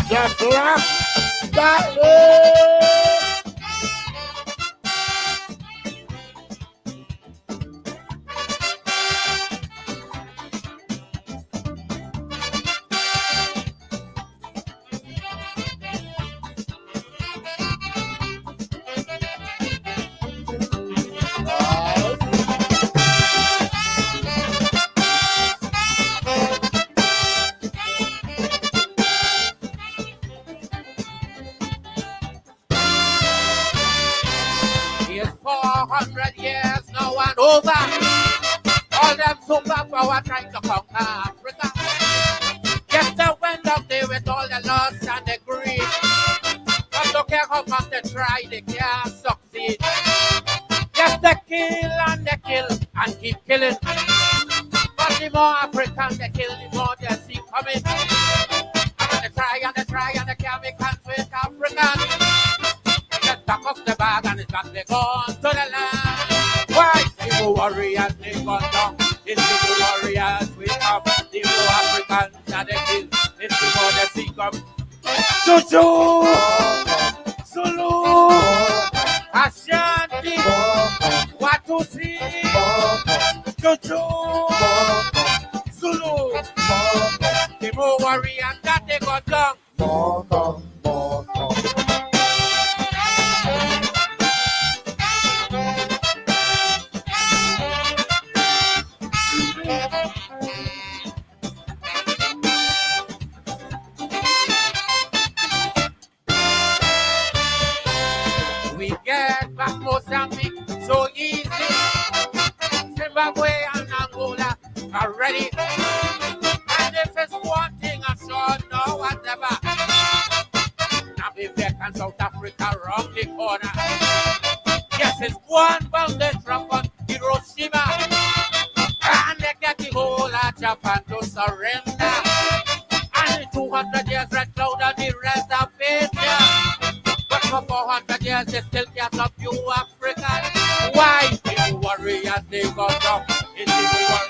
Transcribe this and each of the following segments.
Just rock that way. Here's 400 years now and over. All them superpower trying to conquer Africa. Yes, they went up there with all the lust and the greed. But look at how much they try, they can't succeed. Yes, they kill and keep killing. But the more Africans they kill, the more they see coming. And they try and they try and they can't make hands with Africans. Just back up the bag and it's back they gone to the land. Why? The warriors they gone down. It's the warriors we come. The more Africans that they kill. It's the more they see come. Chuchu! Zulu! Ashanti! Watusi! Chuchu! Zulu! The more warriors that they got down. We get back Mozambique so easy. Zimbabwe and Angola are ready. And if it's one thing I saw, no whatever. Namibia and South Africa round the corner. Yes, it's one bounded from Hiroshima. And they get the whole of Japan to surrender. And in 200 years, Red Cloud and the rest of Asia. But for 400 years, they still can't stop you Africans. Why? The warriors, they got up. It's the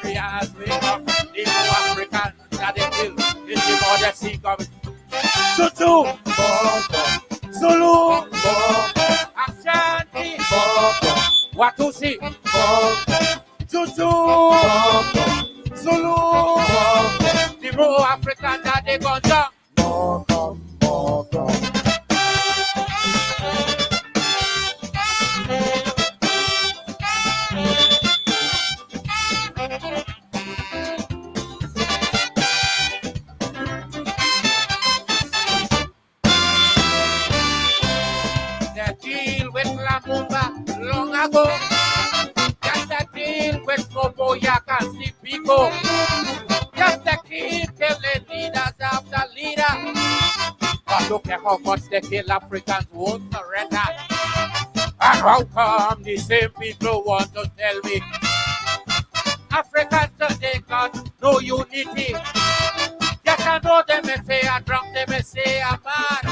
warriors, we come. The Africans that they kill. It's the more they see coming. Tutu! Zulu! Ashanti! Watusi! Tutu! Zulu! The more Africans that they got up. They deal with Lamumba long ago. Just a deal with Moboyak and Sipiko. Just to keep killing leaders after leader. But look at how much they kill Africans won't surrender. And how come the same people want to tell me Africans today got no unity? Yes, I know they may say I'm drunk, they may say I'm mad.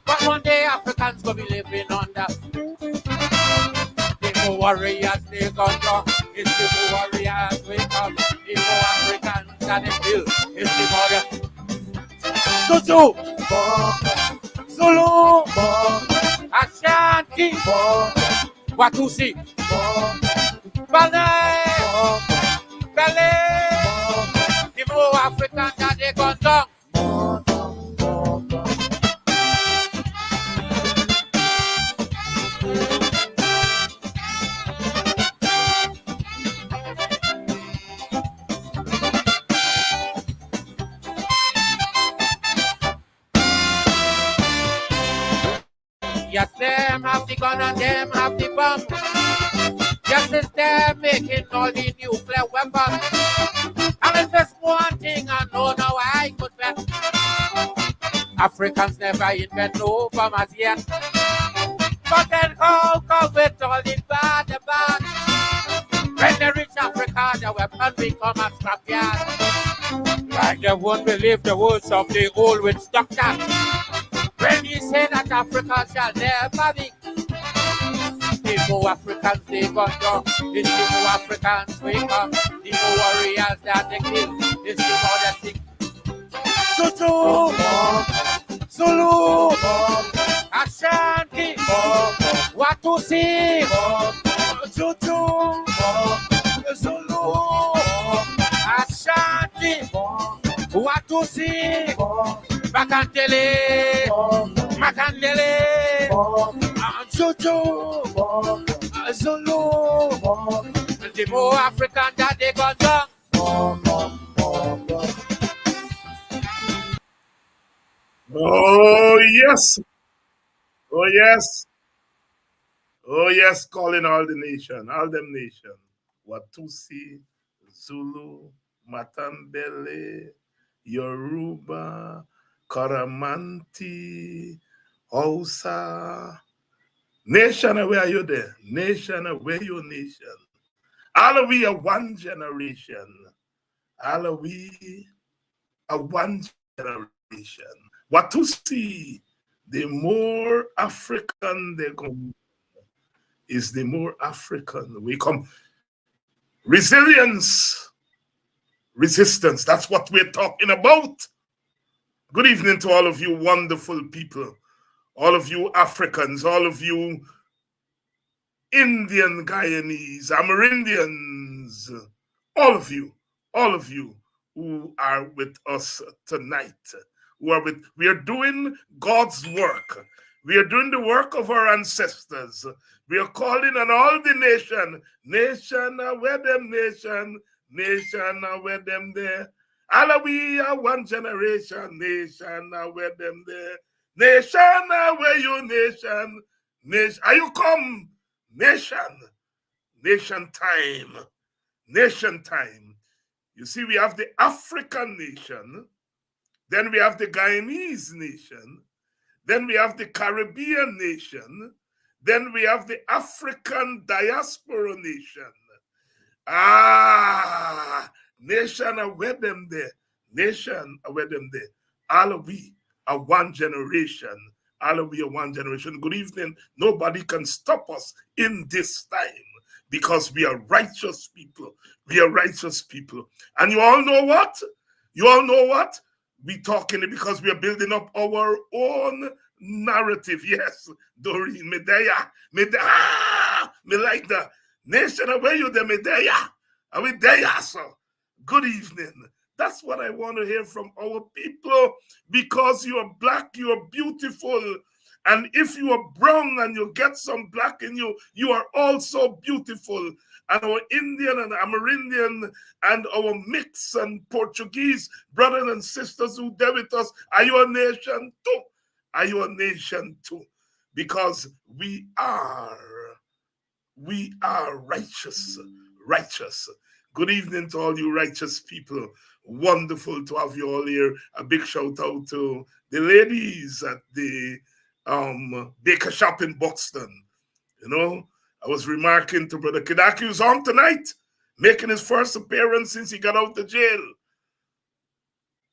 But one day Africans will be living under. The more warriors they gone down. It's the more warriors we come. The more Africans that they kill. It's the more Tutu! Zulu! Ashanti! Watusi! Balai! Bele! The more Africans that they gone down. Yes, them have the gun and them have the bomb. Yes, it's them making all the nuclear weapons. And if there's one thing I know now I could bet, Africans never invent no bombers yet. But then how come with all the bad? When they reach Africa, the weapon become a scrapyard. Like they won't believe the words of the old witch doctor. When he say that Africa shall never be. The more Africans they got down, it's the more Africans wake up. The more warriors that they kill, it's the more they sick. Tutu! Zulu, Ashanti, Watusi, Tutu, Zulu, Ashanti, Watusi, Makandele, Makandele, Tutu, Zulu, the more African that they got done. Oh, yes. Oh, yes. Oh, yes. Calling all the nation, all them nation. Watusi, Zulu, Matambele, Yoruba, Karamanti, Hausa. Nation, where are you there? Nation, where you nation? All of we are one generation. All of we are one generation. Watusi, the more African they come, is the more African we come. Resilience, resistance, that's what we're talking about. Good evening to all of you wonderful people, all of you Africans, all of you Indian Guyanese, Amerindians, all of you who are with us tonight. We are doing God's work. We are doing the work of our ancestors. We are calling on all the nation, where them nation, where them there. All we are one generation, nation, where them there. Nation, where you nation, are you come? Nation time. You see, we have the African nation, then we have the Guyanese nation, then we have the Caribbean nation, then we have the African diaspora nation. Nation are where them there. All of we are one generation. All of we are one generation. Good evening. Nobody can stop us in this time because we are righteous people. And you all know what? We talking because we are building up our own narrative. Yes, Doreen, Medea, me like the nation of where you the Medea. Are we there, so? Good evening. That's what I want to hear from our people, because you are black, you are beautiful. And if you are brown and you get some black in you, you are also beautiful. And our Indian and Amerindian and our mix and Portuguese brothers and sisters who there with us, are you a nation too? Are you a nation too? Because we are righteous. Good evening to all you righteous people. Wonderful to have you all here. A big shout out to the ladies at the baker shop in Buxton. You know, I was remarking to Brother Kidackie, who's on tonight, making his first appearance since he got out of jail.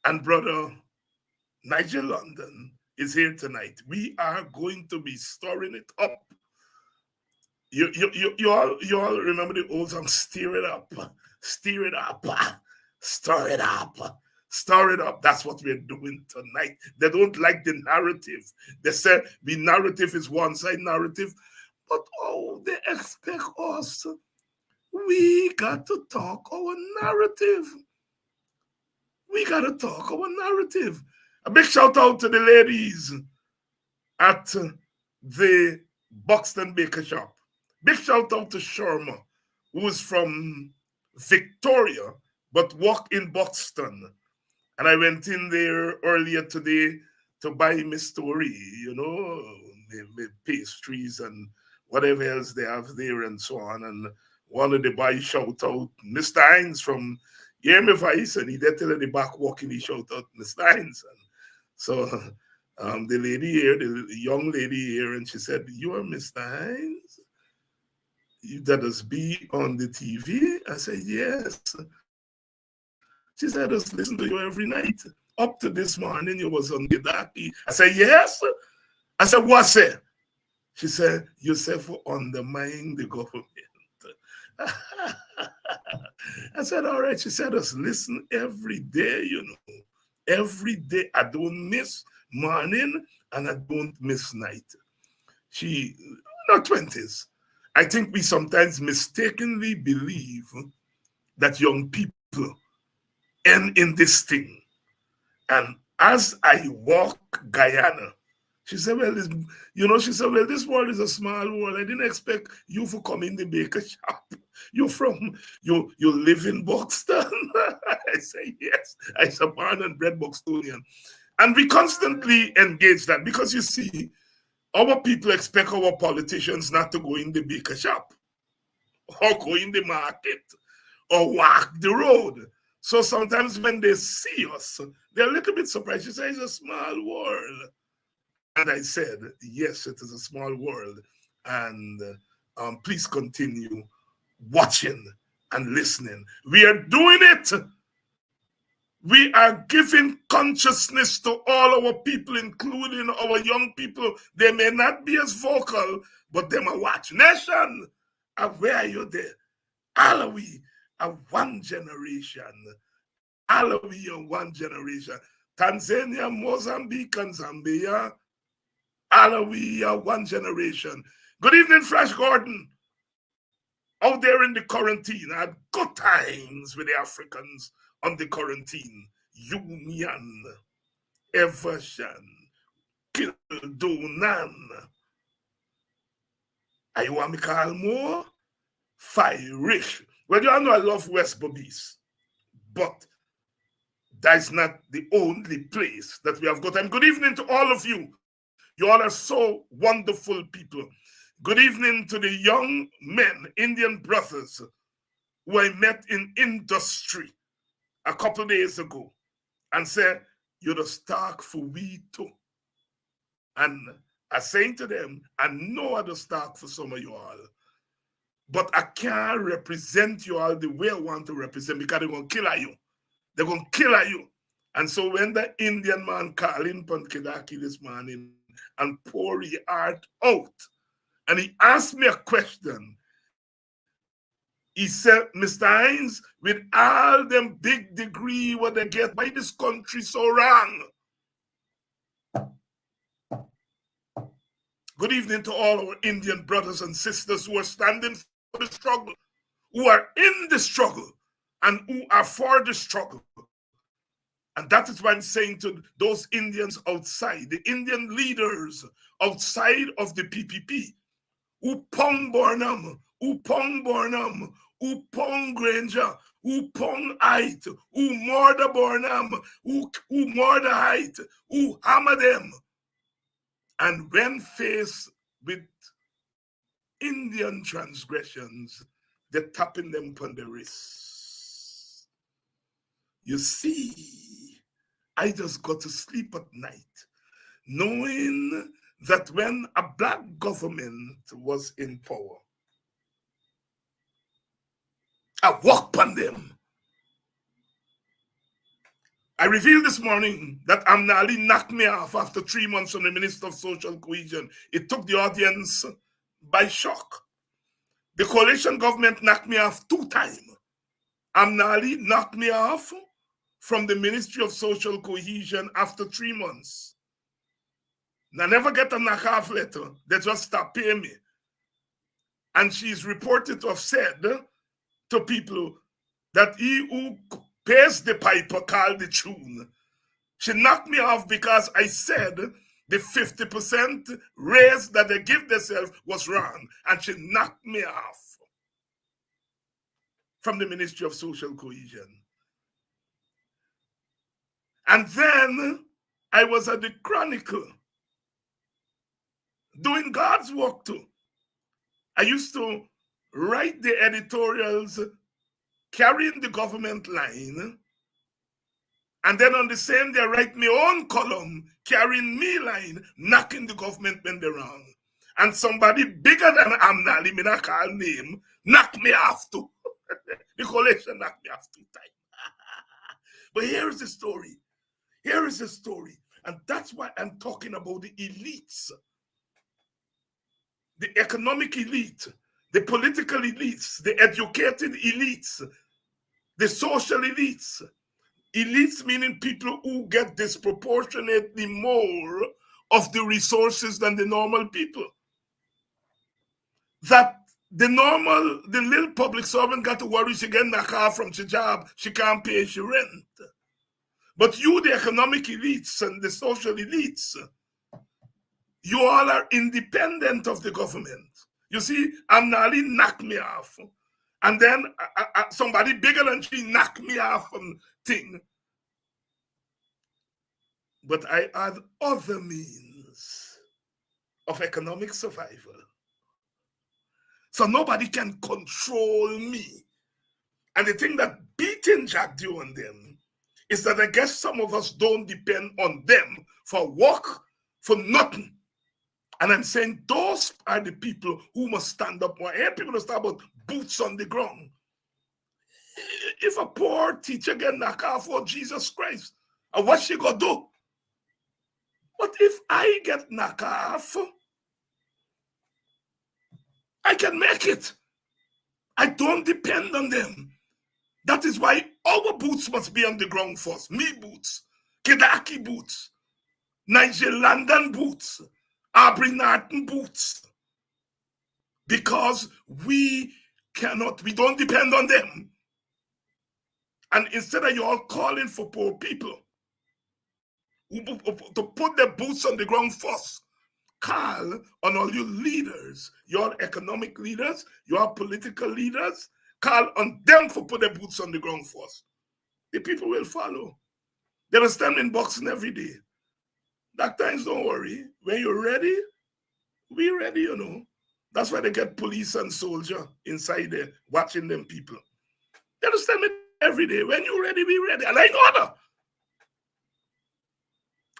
And Brother Nigel London is here tonight. We are going to be stirring it up. You all remember the old song, Stir It Up, Stir It Up, Stir It Up, Stir It Up. That's what we're doing tonight. They don't like the narrative. They say the narrative is one-side narrative, but they expect us. We got to talk our narrative. A big shout out to the ladies at the Buxton Baker Shop. Big shout out to Sharma, who is from Victoria, but work in Buxton. And I went in there earlier today to buy my story, the pastries and whatever else they have there and so on. And one of the boys shout out, Mr. Hines from Hear Me Voice, and he did tell the back walking, he shout out Mr. Hines. And so the lady here, the young lady here, and she said, "You are Mr. Hines? That us be on the TV?" I said, "Yes." She said, "I just listen to you every night. Up to this morning, you was on Kidackie." I said, "Yes." I said, "What's it?" She said, "You said for undermining the government." I said, "All right." She said, "Just listen every day, Every day. I don't miss morning and I don't miss night. She, not 20s. I think we sometimes mistakenly believe that young people end in this thing. And as I walk Guyana, she said, well, she said, well, this world is a small world. I didn't expect you to come in the baker shop. You live in Buxton? I say, yes. I'm a born and bred Buxtonian. And we constantly engage that because you see, our people expect our politicians not to go in the baker shop or go in the market or walk the road. So sometimes when they see us, they're a little bit surprised. She says, it's a small world. And I said, yes, it is a small world. And please continue watching and listening. We are doing it. We are giving consciousness to all our people, including our young people. They may not be as vocal, but they may watch. Nation, where are you there? All of we are one generation. All of we are one generation. Tanzania, Mozambique, and Zambia. All of we are one generation. Good evening, Flash Gordon. Out there in the quarantine, I had good times with the Africans on the quarantine. Union, Evershan, Kildonan. I want me call more? Firish. Well, you all know I love West Bobbies, but that's not the only place that we have got. And good evening to all of you. You all are so wonderful people. Good evening to the young men, Indian brothers, who I met in industry a couple days ago and said, you're the stock for we too. And I saying to them, I know I'm the stock for some of you all, but I can't represent you all the way I want to represent because they're going to kill you. They're going to kill you. And so when the Indian man called in upon Kidackie this morning and pour his heart out, and he asked me a question, he said, Mr. Hines, with all them big degree what they get, why this country so wrong? Good evening to all our Indian brothers and sisters who are standing for the struggle, who are in the struggle, and who are for the struggle. And that is why I'm saying to those Indians outside, the Indian leaders outside of the PPP, who pong Bornam, who pong Bornam, who pong Granger, who pong Height, who murder Bornam, who murder Height, who hammer them. And when faced with Indian transgressions, they're tapping them on the wrist. You see, I just got to sleep at night knowing that when a black government was in power, I walked on them. I revealed this morning that Amnali knocked me off after 3 months from the Minister of Social Cohesion. It took the audience by shock. The coalition government knocked me off 2 times. Amnali knocked me off from the Ministry of Social Cohesion after 3 months. And I never get a knock-off letter. They just stop paying me. And she's reported to have said to people that he who pays the piper called the tune. She knocked me off because I said the 50% raise that they give themselves was wrong. And she knocked me off from the Ministry of Social Cohesion. And then I was at the Chronicle doing God's work too. I used to write the editorials carrying the government line, and then on the same day write my own column carrying me line, knocking the government when they're wrong. And somebody bigger than Amnali, me not call name, knocked me off too. The coalition knocked me off 2 times. But here is the story. Here is the story. And that's why I'm talking about the elites. The economic elite, the political elites, the educated elites, the social elites. Elites meaning people who get disproportionately more of the resources than the normal people. That the little public servant got to worry she get knocked off from her job, she can't pay she rent. But you, the economic elites and the social elites, you all are independent of the government. You see, Amnali knocked me off. And then somebody bigger than she knocked me off from thing. But I had other means of economic survival. So nobody can control me. And the thing that beating Jack Dew on them is that I guess some of us don't depend on them for work, for nothing. And I'm saying those are the people who must stand up more. I hear people talk about boots on the ground. If a poor teacher get knocked off for Jesus Christ, and what she gonna do? But if I get knocked off, I can make it. I don't depend on them. That is why our boots must be on the ground first. Me boots, Kidackie boots, Nigel London boots, Aubrey Norton boots. Because we don't depend on them. And instead of you all calling for poor people to put their boots on the ground first, call on all you leaders, your economic leaders, your political leaders, call on them for put their boots on the ground first. The people will follow. They're standing boxing every day. That times don't worry. When you're ready, we ready, you know. That's why they get police and soldier inside there watching them people. They understand me every day. When you're ready, be ready. And I know that.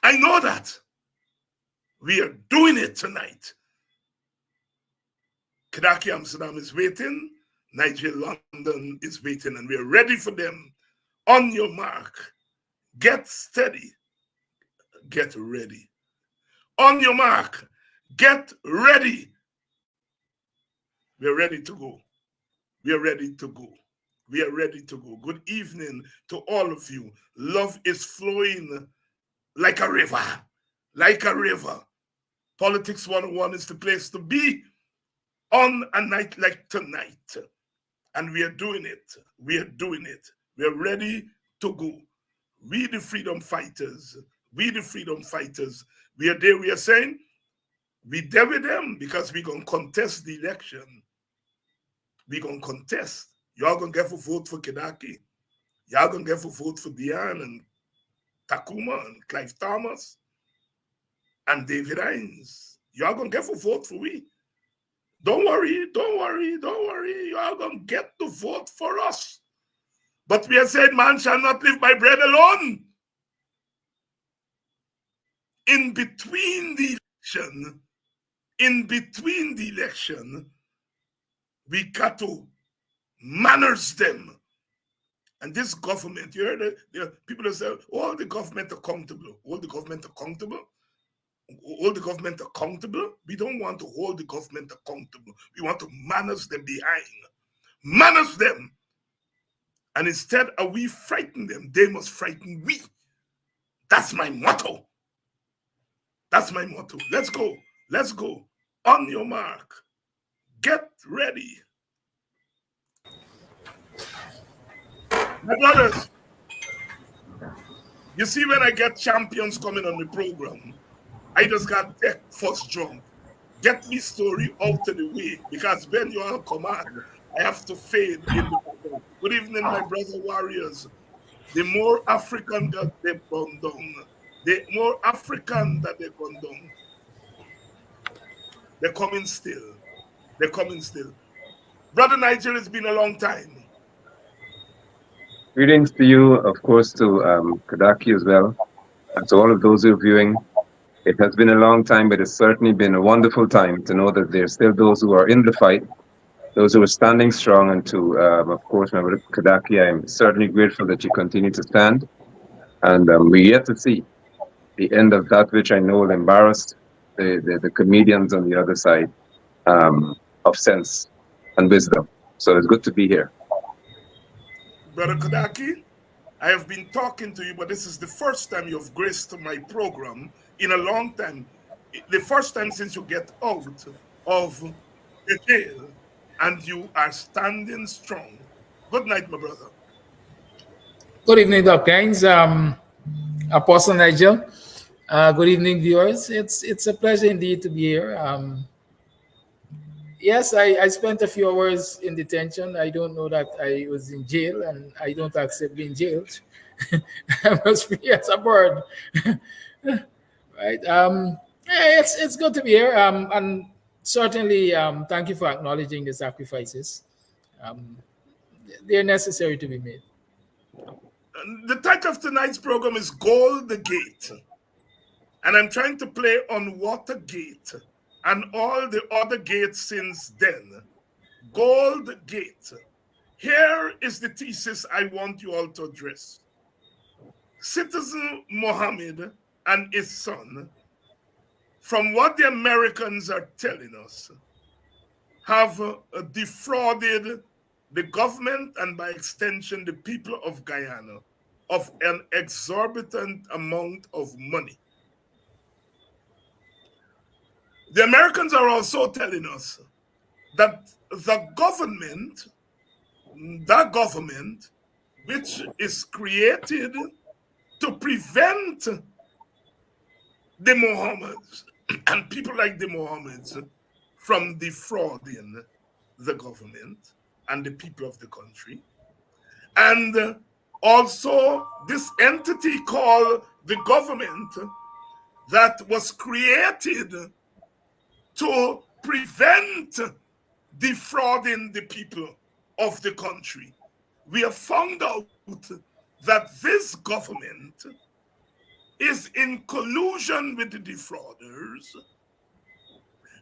I know that. We are doing it tonight. Kidackie Amsterdam is waiting. Nigel London is waiting. And we are ready for them. On your mark. Get steady. Get ready. On your mark. Get ready. We are ready to go. We are ready to go. We are ready to go. Good evening to all of you. Love is flowing like a river. Like a river. Politics 101 is the place to be on a night like tonight. And we are doing it. We are doing it. We are ready to go. We the freedom fighters. We the freedom fighters. We are there. We are saying, we there with them because we're going to contest the election. We're going to contest. Y'all going to get for vote for Kidackie. Y'all going to get for vote for Diane and Takuma and Clive Thomas and David Hines. Y'all going to get for vote for we. Don't worry, don't worry, don't worry. Y'all going to get to vote for us. But we have said, man shall not live by bread alone. In between the election, we got to manage them. And this government, you heard it, people that say, hold the government accountable. Hold the government accountable. Hold the government accountable. We don't want to hold the government accountable. We want to manage them behind. Manage them. And instead of we frighten them, they must frighten we. That's my motto. That's my motto. Let's go. Let's go. On your mark. Get ready. My brothers, you see when I get champions coming on the program, I just got that first jump. Get me story out of the way because when you are command, I have to fade in the program. Good evening, my brother warriors. The more African that they burn down, the more African that they burn down, they're coming still. They're coming still. Brother Nigel, it's been a long time. Greetings to you, of course, to Kidackie as well, and to all of those who are viewing. It has been a long time, but it's certainly been a wonderful time to know that there's still those who are in the fight, those who are standing strong, and to, of course, my brother Kidackie, I'm certainly grateful that you continue to stand. And we're yet to see the end of that which I know will embarrass the comedians on the other side of sense and wisdom. So it's good to be here. Brother Kidackie? I have been talking to you, but this is the first time you've graced my program in a long time. The first time since you get out of the jail, and you are standing strong. Good night, my brother. Good evening, Dr. Hines. Apostle Nigel. Good evening, viewers. It's a pleasure indeed to be here. Yes, I spent a few hours in detention. I don't know that I was in jail, and I don't accept being jailed. I was free as a bird. Right. Yeah, it's good to be here. And certainly, thank you for acknowledging the sacrifices. Um, they're necessary to be made. The title of tonight's program is Gold the Gate. And I'm trying to play on Watergate and all the other gates since then. Gold Gate. Here is the thesis I want you all to address. Citizen Mohammed and his son, from what the Americans are telling us, have defrauded the government and by extension the people of Guyana of an exorbitant amount of money. The Americans are also telling us that the government, which is created to prevent the Mohammeds and people like the Mohammeds from defrauding the government and the people of the country. And also this entity called the government that was created to prevent defrauding the people of the country. We have found out that this government is in collusion with the defrauders.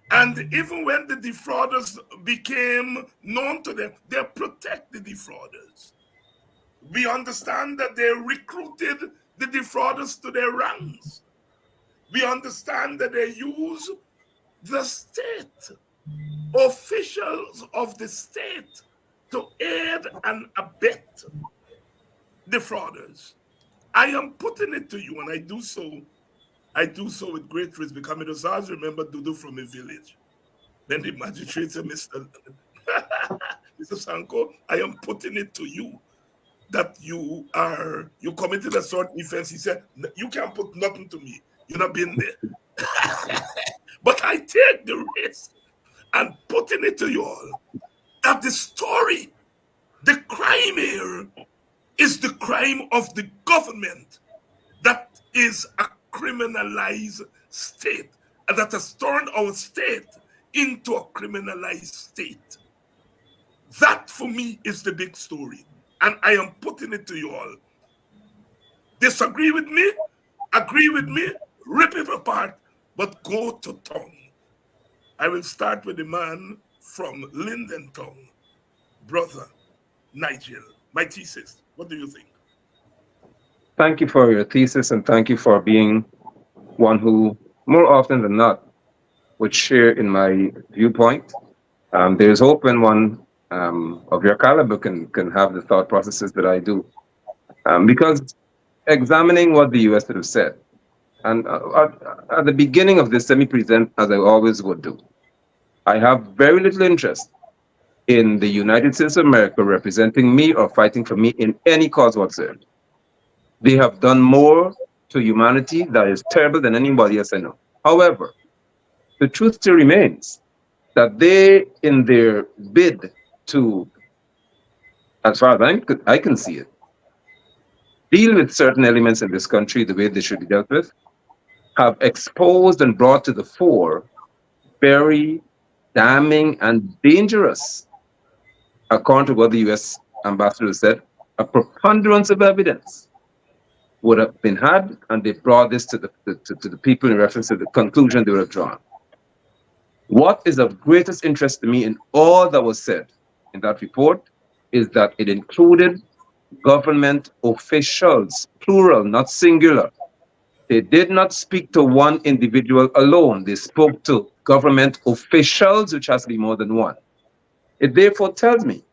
And even when the defrauders became known to them, they protect the defrauders. We understand that they recruited the defrauders to their ranks. We understand that they use the state, officials of the state, to aid and abet defrauders. I am putting it to you, and I do so with great risk, because it was always remember Dudu from a village. Then the magistrate said, Mr. Sanko, I am putting it to you that you committed a certain offense. He said, you can't put nothing to me. You've not been there. But I take the risk and putting it to you all that the story, the crime here is the crime of the government that is a criminalized state, and that has turned our state into a criminalized state. That for me is the big story, and I am putting it to you all. Disagree with me, agree with me, rip it apart, but go to town. I will start with the man from Linden Town, brother Nigel. My thesis, what do you think? Thank you for your thesis, and thank you for being one who, more often than not, would share in my viewpoint. There's hope when one of your caliber can have the thought processes that I do. Because examining what the US would have said, and at the beginning of this, let me present as I always would do. I have very little interest in the United States of America representing me or fighting for me in any cause whatsoever. They have done more to humanity that is terrible than anybody else I know. However, the truth still remains that they, in their bid to, as far as I can see it, deal with certain elements in this country the way they should be dealt with, have exposed and brought to the fore very damning and dangerous, according to what the US ambassador said, a preponderance of evidence would have been had, and they brought this to the people in reference to the conclusion they would have drawn. What is of greatest interest to me in all that was said in that report is that it included government officials, plural, not singular. They did not speak to one individual alone. They spoke to government officials, which has to be more than one. It therefore tells me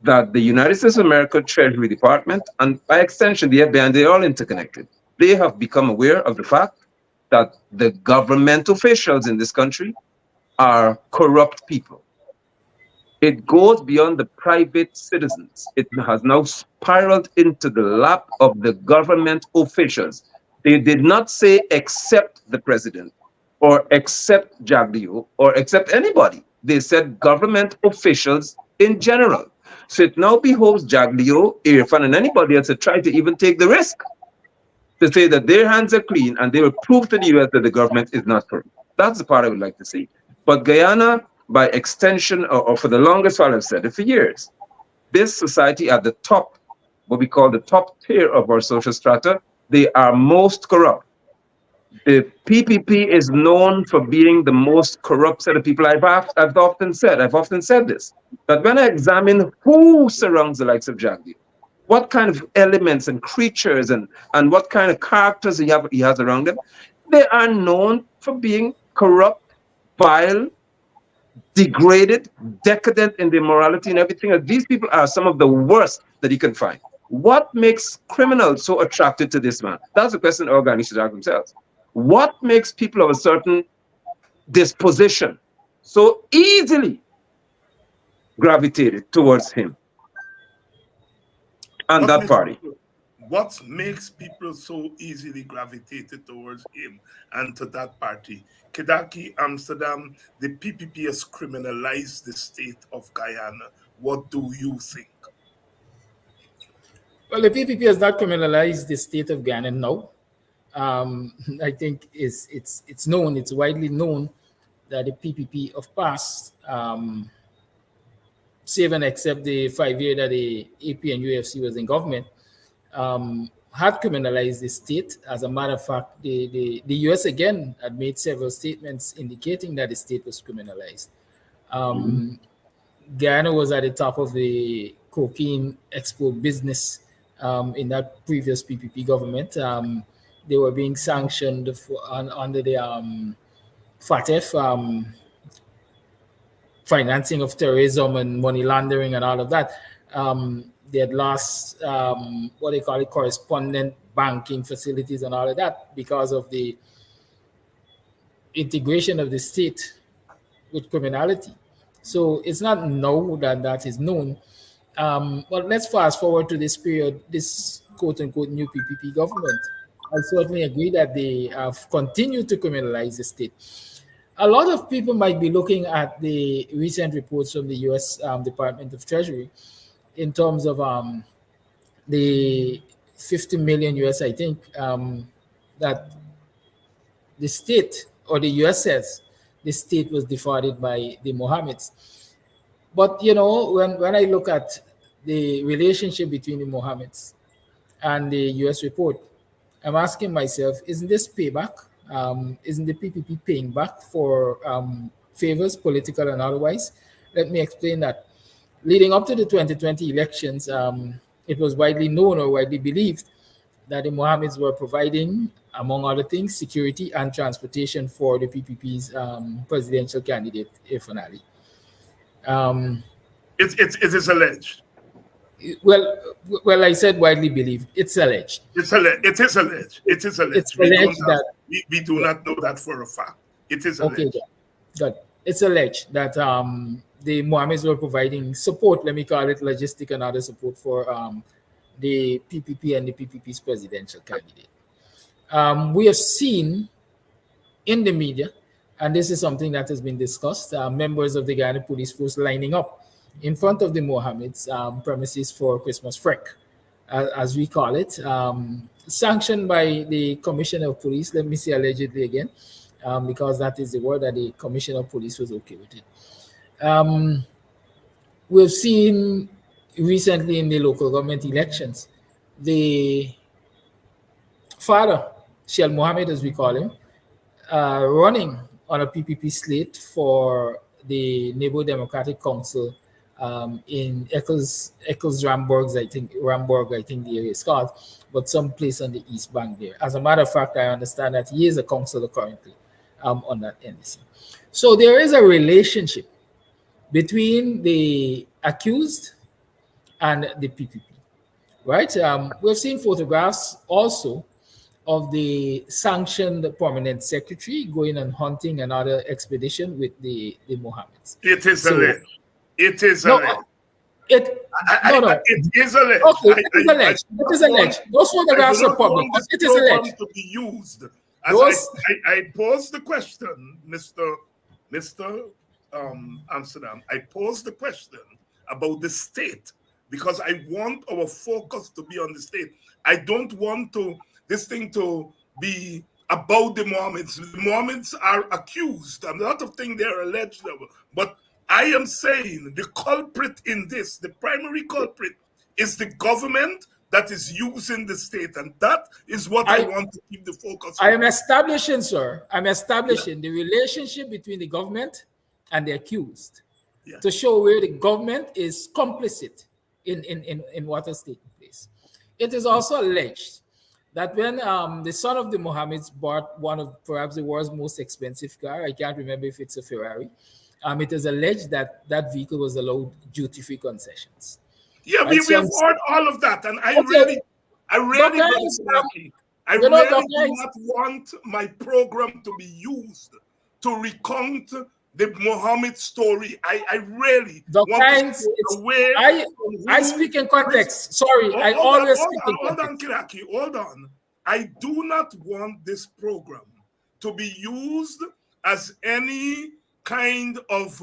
that the United States of America Treasury Department and by extension the FBI, they're all interconnected. They have become aware of the fact that the government officials in this country are corrupt people. It goes beyond the private citizens. It has now spiraled into the lap of the government officials. They did not say except the president or except Jaglio or except anybody. They said government officials in general. So it now behoves Jaglio, Irfan, and anybody else to try to even take the risk to say that their hands are clean and they will prove to the US that the government is not corrupt. That's the part I would like to see. But Guyana, by extension, or for the longest while, I've said it for years, this society at the top, what we call the top tier of our social strata, they are most corrupt. The PPP is known for being the most corrupt set of people. I've often said this, that when I examine who surrounds the likes of Jaggi, what kind of elements and creatures and what kind of characters he has around him, they are known for being corrupt, vile, degraded, decadent in their morality and everything. And these people are some of the worst that he can find. What makes criminals so attracted to this man? That's a question all guys need to ask themselves. What makes people of a certain disposition so easily gravitated towards him and that party? What makes people so easily gravitated towards him and to that party? Kidackie, Amsterdam, the PPP has criminalized the state of Guyana. What do you think? Well, the PPP has not criminalized the state of Guyana now. I think it's known, it's widely known that the PPP of past, save and except the 5 year that the AP and UFC was in government, had criminalized the state. As a matter of fact, the US again had made several statements indicating that the state was criminalized. Guyana was at the top of the cocaine export business in that previous PPP government. They were being sanctioned under the FATF, financing of terrorism and money laundering and all of that. They had lost what they call it, correspondent banking facilities and all of that because of the integration of the state with criminality. So it's not now that that is known. But let's fast forward to this period, this quote unquote new PPP government. I certainly agree that they have continued to criminalize the state. A lot of people might be looking at the recent reports from the US Department of Treasury in terms of the 50 million US, I think, that the state or the US says the state was defrauded by the Mohammeds. But, you know, when I look at the relationship between the Mohammeds and the US report, I'm asking myself, isn't this payback? Isn't the PPP paying back for favors, political and otherwise? Let me explain that. Leading up to the 2020 elections, it was widely known or widely believed that the Mohammeds were providing, among other things, security and transportation for the PPP's presidential candidate, Irfan Ali. It is alleged. Well, I said widely believed. It's alleged. It is alleged. It is alleged. It's alleged we do not know that for a fact. It is alleged. Okay, good. It's alleged that the Mohammeds were providing support, let me call it logistic and other support for the PPP and the PPP's presidential candidate. We have seen in the media, and this is something that has been discussed, members of the Guyana Police Force lining up in front of the Mohammeds premises for Christmas frek, as we call it, sanctioned by the Commissioner of Police. Let me say allegedly again, because that is the word that the Commissioner of Police was okay with it. We've seen recently in the local government elections, the father, Shell Mohammed, as we call him, running on a PPP slate for the Nebo Democratic Council in Eccles Ramburg, I think the area is called, but some place on the East Bank there. As a matter of fact, I understand that he is a councillor currently on that NDC. So there is a relationship between the accused and the PPP, right? We've seen photographs also of the sanctioned permanent secretary going on hunting and other expedition with the Mohammeds. It is So alleged. It is no, alleged. it no. It is alleged. Okay, it is alleged. do It is not want, alleged. Those I do photographs are not public, want but this it is program alleged. to be used as Those I pose the question, Mr. Amsterdam. I pose the question about the state because I want our focus to be on the state. I don't want this thing to be about the Mohammeds. The Mohammeds are accused. A lot of things they are alleged of. But I am saying the culprit in this, the primary culprit, is the government that is using the state. And that is what I want to keep the focus on. I am establishing, sir. I'm establishing the relationship between the government and the accused to show where the government is complicit in what has taken place. It is also alleged that when the son of the Mohammeds bought one of perhaps the world's most expensive car, I can't remember if it's a Ferrari, it is alleged that that vehicle was allowed duty-free concessions. Yeah, right? we have heard all of that, and I really do not want my program to be used to recount the Mohammed story. I really want to stay away. I speak in context. Sorry, I always speak in context. Hold on, Kidackie, hold on. I do not want this program to be used as any kind of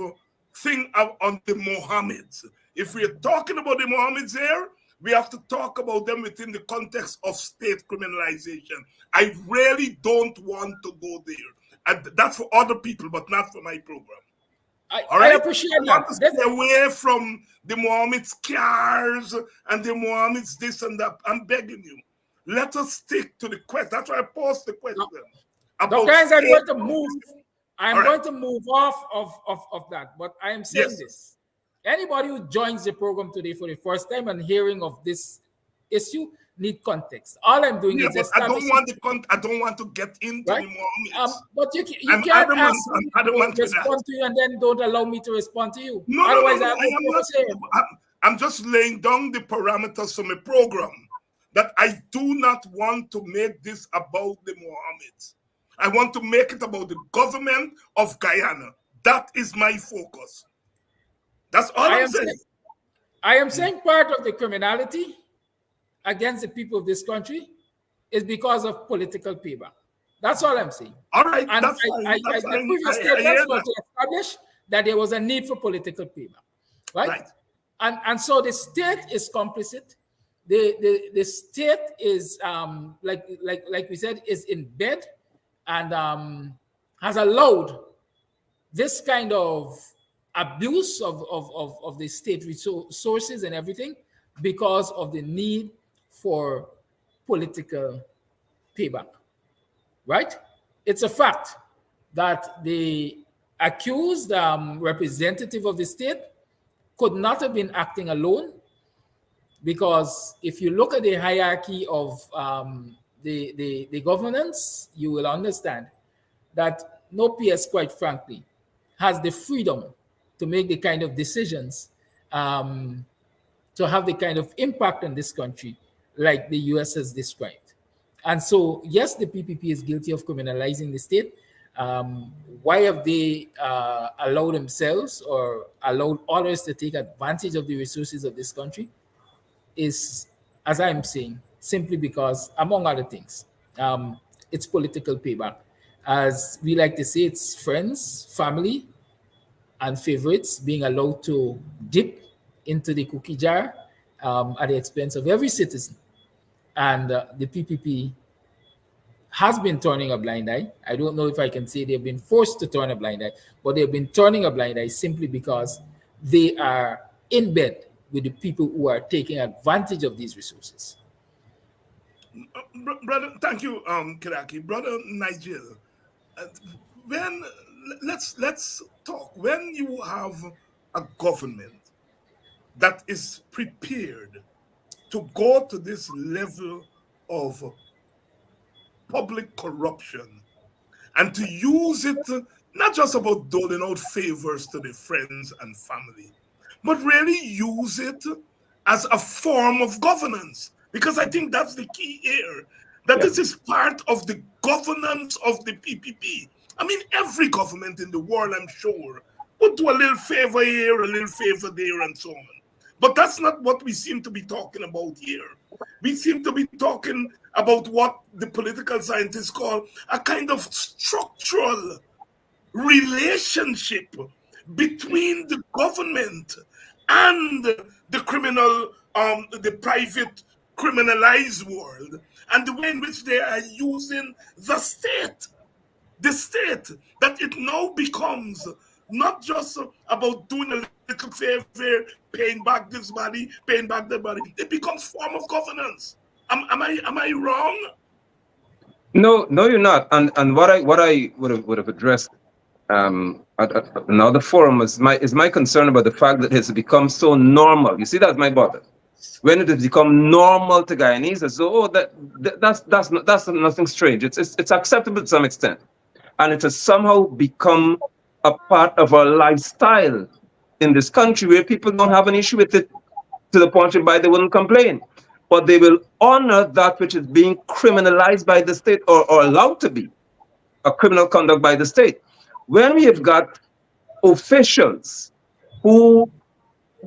thing on the Mohammeds. If we're talking about the Mohammeds here, we have to talk about them within the context of state criminalization. I really don't want to go there. And that's for other people, but not for my program. I appreciate that. I want to stay away from the Mohammeds cars and the Mohammeds this and that. I'm begging you. Let us stick to the question. That's why I posed the question. Guys, I'm going to move. I'm going to move off of that. But I am saying this. Anybody who joins the program today for the first time and hearing of this issue need context. All I'm doing is establishing. I don't want to get into the Mohammeds. But you can't ask me to respond to you and then don't allow me to respond to you. I'm just laying down the parameters for my program that I do not want to make this about the Mohammeds. I want to make it about the government of Guyana. That is my focus. That's all I'm saying. I am saying part of the criminality against the people of this country is because of political payback. That's all I'm saying. All right, and the previous statements were to establish that there was a need for political payback, right? And so the state is complicit. The state is like we said is in bed and has allowed this kind of abuse of the state resources and everything because of the need for political payback, right? It's a fact that the accused representative of the state could not have been acting alone, because if you look at the hierarchy of the governance, you will understand that no PS, quite frankly, has the freedom to make the kind of decisions, to have the kind of impact on this country like the US has described. And so, yes, the PPP is guilty of criminalizing the state. Why have they allowed themselves or allowed others to take advantage of the resources of this country? Is, as I'm saying, simply because, among other things, it's political payback. As we like to say, it's friends, family, and favorites being allowed to dip into the cookie jar at the expense of every citizen. And the PPP has been turning a blind eye. I don't know if I can say they've been forced to turn a blind eye, but they've been turning a blind eye simply because they are in bed with the people who are taking advantage of these resources. Brother, thank you, Kidackie. Brother Nigel, let's talk. When you have a government that is prepared to go to this level of public corruption and to use it not just about doling out favors to the friends and family, but really use it as a form of governance. Because I think that's the key here, that this is part of the governance of the PPP. I mean, every government in the world, I'm sure, would do a little favor here, a little favor there, and so on. But that's not what we seem to be talking about here. We seem to be talking about what the political scientists call a kind of structural relationship between the government and the criminal, the private criminalized world, and the way in which they are using the state, that it now becomes not just about doing a little favor, paying back this money, paying back that money. It becomes form of governance. Am I wrong? No, no, you're not. And what I would have addressed at another forum is my concern about the fact that it's become so normal. You see, that's my bother. When it has become normal to Guyanese, as though that's nothing strange. It's acceptable to some extent, and it has somehow become a part of our lifestyle in this country, where people don't have an issue with it to the point whereby they wouldn't complain, but they will honor that which is being criminalized by the state, or allowed to be a criminal conduct by the state. When we have got officials who,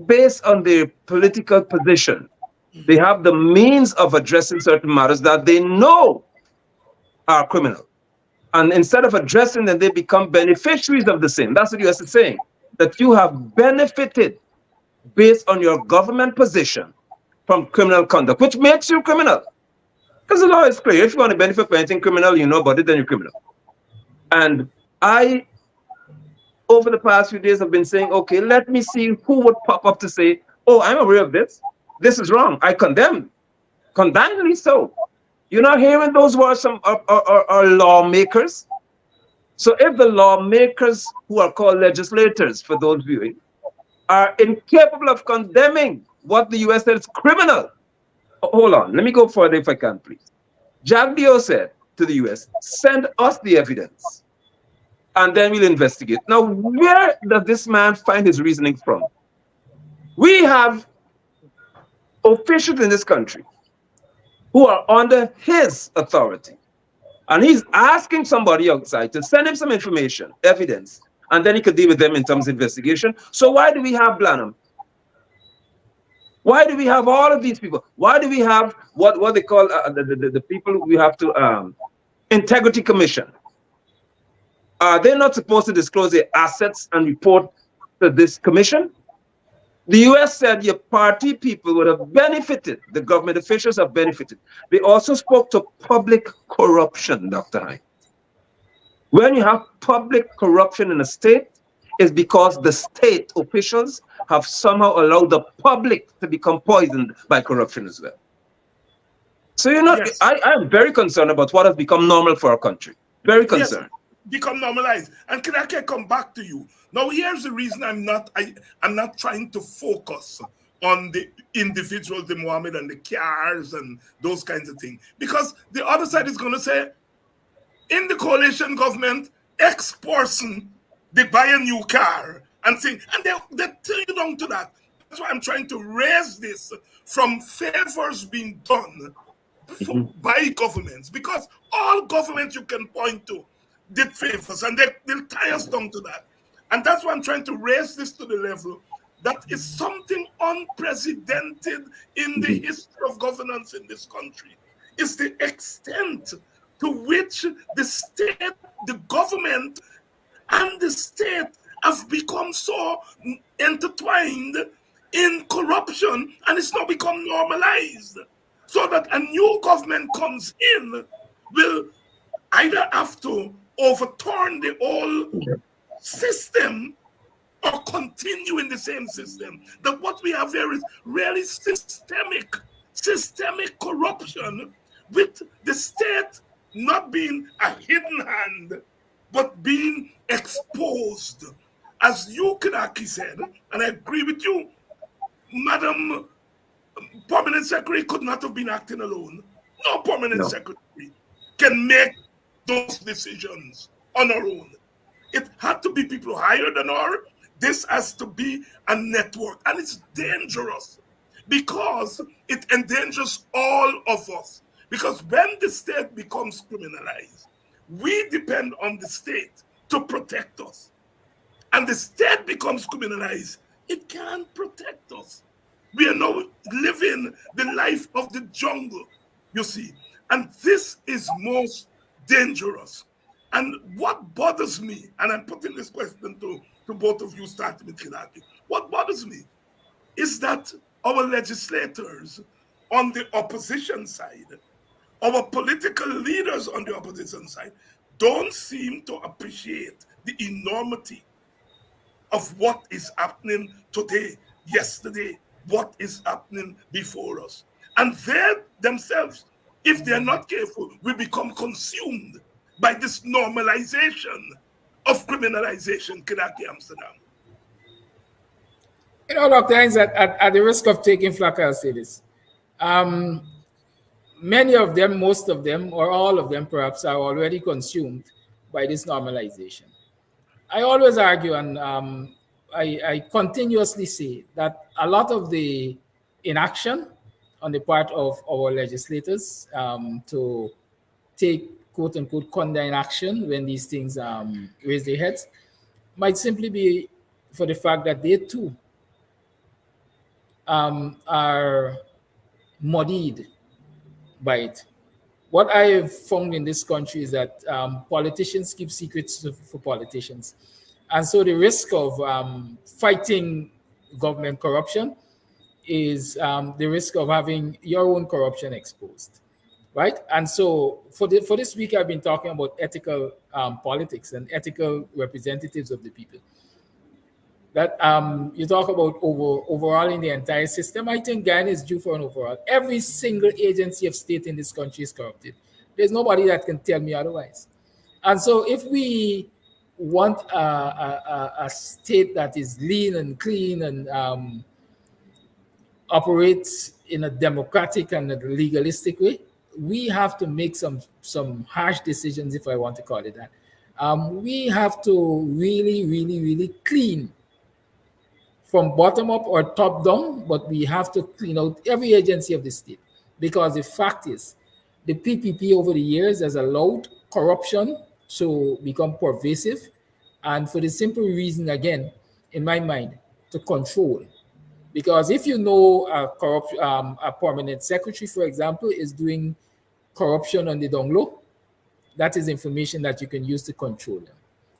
based on their political position, they have the means of addressing certain matters that they know are criminal, and instead of addressing them, they become beneficiaries of the same. That's what the US is saying, that you have benefited based on your government position from criminal conduct, which makes you criminal. Because the law is clear. If you want to benefit from anything criminal, you know about it, then you're criminal. And I, over the past few days, have been saying, okay, let me see who would pop up to say, oh, I'm aware of this. This is wrong. I condemn. Condemnedly so. You're not hearing those words from our lawmakers. So if the lawmakers, who are called legislators for those viewing, are incapable of condemning what the US said is criminal. Hold on, let me go further if I can, please. Jack Dio said to the US, send us the evidence, and then we'll investigate. Now, where does this man find his reasoning from? We have officials in this country who are under his authority, and he's asking somebody outside to send him some information, evidence, and then he could deal with them in terms of investigation. So why do we have Blanham? Why do we have all of these people? Why do we have what they call the people we have to integrity commission? Are they not supposed to disclose their assets and report to this commission? The US said your party people would have benefited. The government officials have benefited. They also spoke to public corruption, Dr. Hine. When you have public corruption in a state, it's because the state officials have somehow allowed the public to become poisoned by corruption as well. So, you know, yes. I am very concerned about what has become normal for our country. Very concerned. Yes, become normalized. And can I come back to you? Now, here's the reason I'm not trying to focus on the individuals, the Mohammed and the cars and those kinds of things. Because the other side is going to say, in the coalition government, X person, they buy a new car and think, and they tell you down to that. That's why I'm trying to raise this from favors being done by governments, because all governments you can point to did favors, and they'll tie us down to that. And that's why I'm trying to raise this to the level that is something unprecedented in the history of governance in this country. It's the extent to which the state, the government, and the state have become so intertwined in corruption, and it's now become normalized. So that a new government comes in, will either have to overturn the whole system or continue in the same system. That what we have here is really systemic corruption, with the state not being a hidden hand, but being exposed. As you, Kidackie, said, and I agree with you, Madam Permanent Secretary could not have been acting alone. No Permanent Secretary can make those decisions on her own. It had to be people higher than her. This has to be a network, and it's dangerous. because it endangers all of us. Because when the state becomes criminalized, we depend on the state to protect us. And the state becomes criminalized, it can't protect us. We are now living the life of the jungle, you see. And this is most dangerous. And what bothers me, and I'm putting this question to both of you, starting with Kidackie, what bothers me is that our legislators on the opposition side, our political leaders on the opposition side, don't seem to appreciate the enormity of what is happening today, yesterday, what is happening before us. And they themselves, if they're not careful, will become consumed by this normalization of criminalization, Kidackie, Amsterdam. Dr. Hines, at the risk of taking flack, I'll say this. Um, Many of them, most of them, or all of them perhaps, are already consumed by this normalization. I always argue, and I continuously say that a lot of the inaction on the part of our legislators to take quote unquote condign action when these things raise their heads might simply be for the fact that they too are muddied by it. What I have found in this country is that politicians keep secrets for politicians. And so the risk of fighting government corruption is the risk of having your own corruption exposed, right? And so for this week, I've been talking about ethical politics and ethical representatives of the people. That you talk about overhauling the entire system. I think Ghana is due for an overhaul. Every single agency of state in this country is corrupted. There's nobody that can tell me otherwise. And so if we want a state that is lean and clean and operates in a democratic and a legalistic way, we have to make some harsh decisions, if I want to call it that. We have to really, really, really clean from bottom up or top down, but we have to clean out every agency of the state. Because the fact is, the PPP over the years has allowed corruption to become pervasive. And for the simple reason, again, in my mind, to control. Because if you know a permanent secretary, for example, is doing corruption on the down low, that is information that you can use to control them.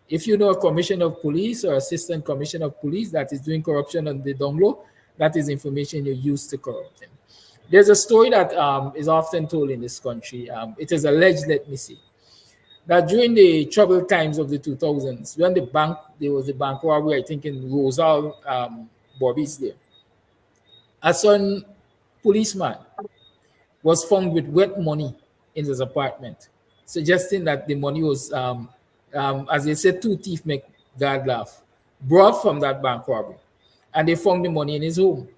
If you know a commissioner of police or assistant commissioner of police that is doing corruption on the down low, that is information you use to corrupt them. There's a story that is often told in this country. It is alleged, let me see, that during the troubled times of the 2000s, when there was a bank robbery, I think in Rosal, Bobby's there, a certain policeman was found with wet money in his apartment, suggesting that the money was, as they said, two thieves make God laugh, brought from that bank robbery. And they found the money in his home.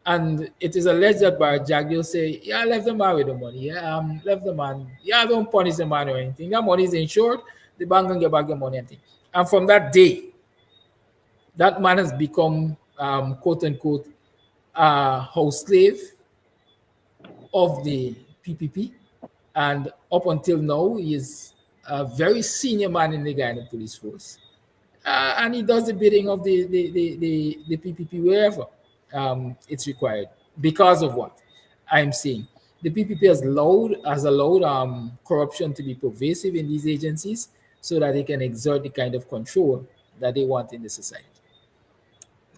And it is alleged that Barry Jagdale say, yeah, left the man with the money. Yeah, left the man. Yeah, don't punish the man or anything. That money is insured. The bank can get back the money and thing. And from that day, that man has become, quote unquote, a house slave of the PPP. And up until now, he is a very senior man in the Guyana police force. And he does the bidding of the PPP wherever it's required. Because of what I'm saying, the PPP has allowed corruption to be pervasive in these agencies so that they can exert the kind of control that they want in the society.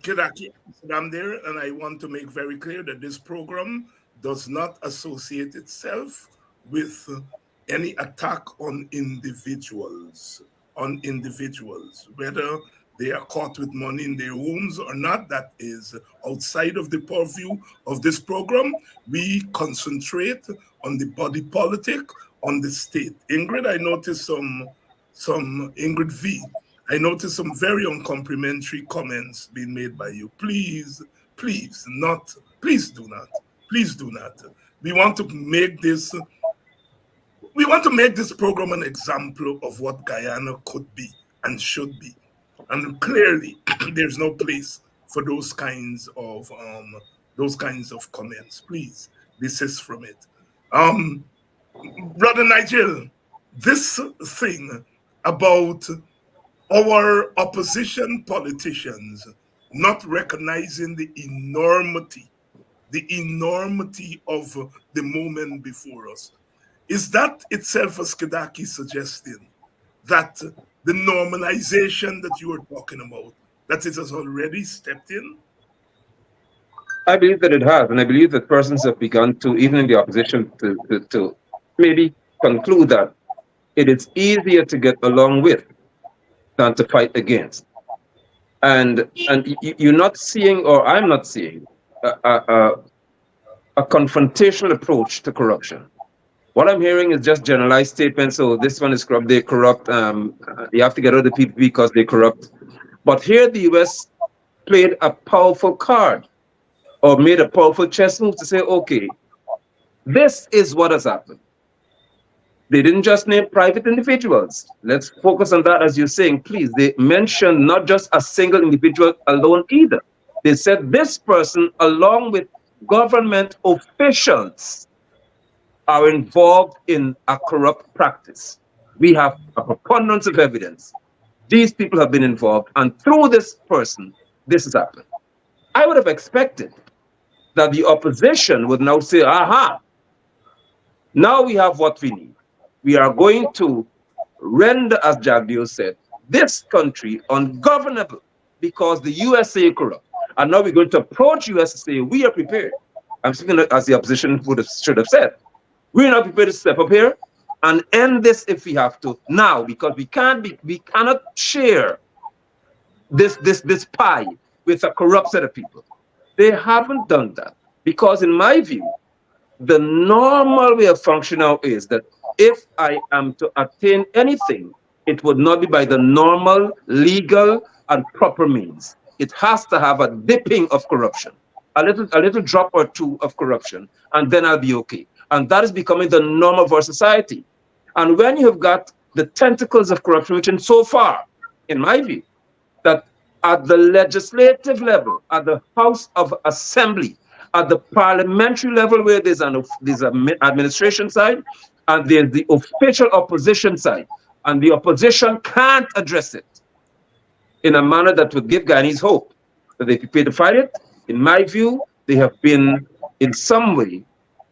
Kidackie, I'm there, and I want to make very clear that this program does not associate itself with any attack on individuals, whether they are caught with money in their homes or not. That is outside of the purview of this program. We concentrate on the body politic, on the state. Ingrid, I noticed some Ingrid V. I noticed some very uncomplimentary comments being made by you. Please do not. We want to make this program an example of what Guyana could be and should be. And clearly, there's no place for those kinds of those kinds of comments. Please desist from it. Um, Brother Nigel, this thing about our opposition politicians not recognizing the enormity of the moment before us, is that itself, as Kidackie suggesting, that the normalization that you were talking about, that it has already stepped in? I believe that it has, and I believe that persons have begun to, even in the opposition, to maybe conclude that it is easier to get along with than to fight against. And you're not seeing, or I'm not seeing, a confrontational approach to corruption. What I'm hearing is just generalized statements. So this one is corrupt, they corrupt. You have to get rid of the people because they corrupt. But here the US played a powerful card, or made a powerful chess move to say, okay, this is what has happened. They didn't just name private individuals. Let's focus on that, as you're saying, please. They mentioned not just a single individual alone either. They said this person, along with government officials, are involved in a corrupt practice. We have a preponderance of evidence. These people have been involved, and through this person, this has happened. I would have expected that the opposition would now say, aha, now we have what we need. We are going to render, as Jagdio said, this country ungovernable because the USA is corrupt. And now we're going to approach US and say, we are prepared. I'm speaking as the opposition should have said. We're not prepared to step up here and end this if we have to now, because we cannot share this pie with a corrupt set of people. They haven't done that because, in my view, the normal way of functioning now is that if I am to attain anything, it would not be by the normal, legal, and proper means. It has to have a dipping of corruption, a little drop or two of corruption, and then I'll be okay. And that is becoming the norm of our society. And when you have got the tentacles of corruption, which in so far, in my view, that at the legislative level, at the House of Assembly, at the parliamentary level, where there's an administration side and there's the official opposition side, and the opposition can't address it in a manner that would give Guyanese hope that they prepare to fight it. In my view, they have been in some way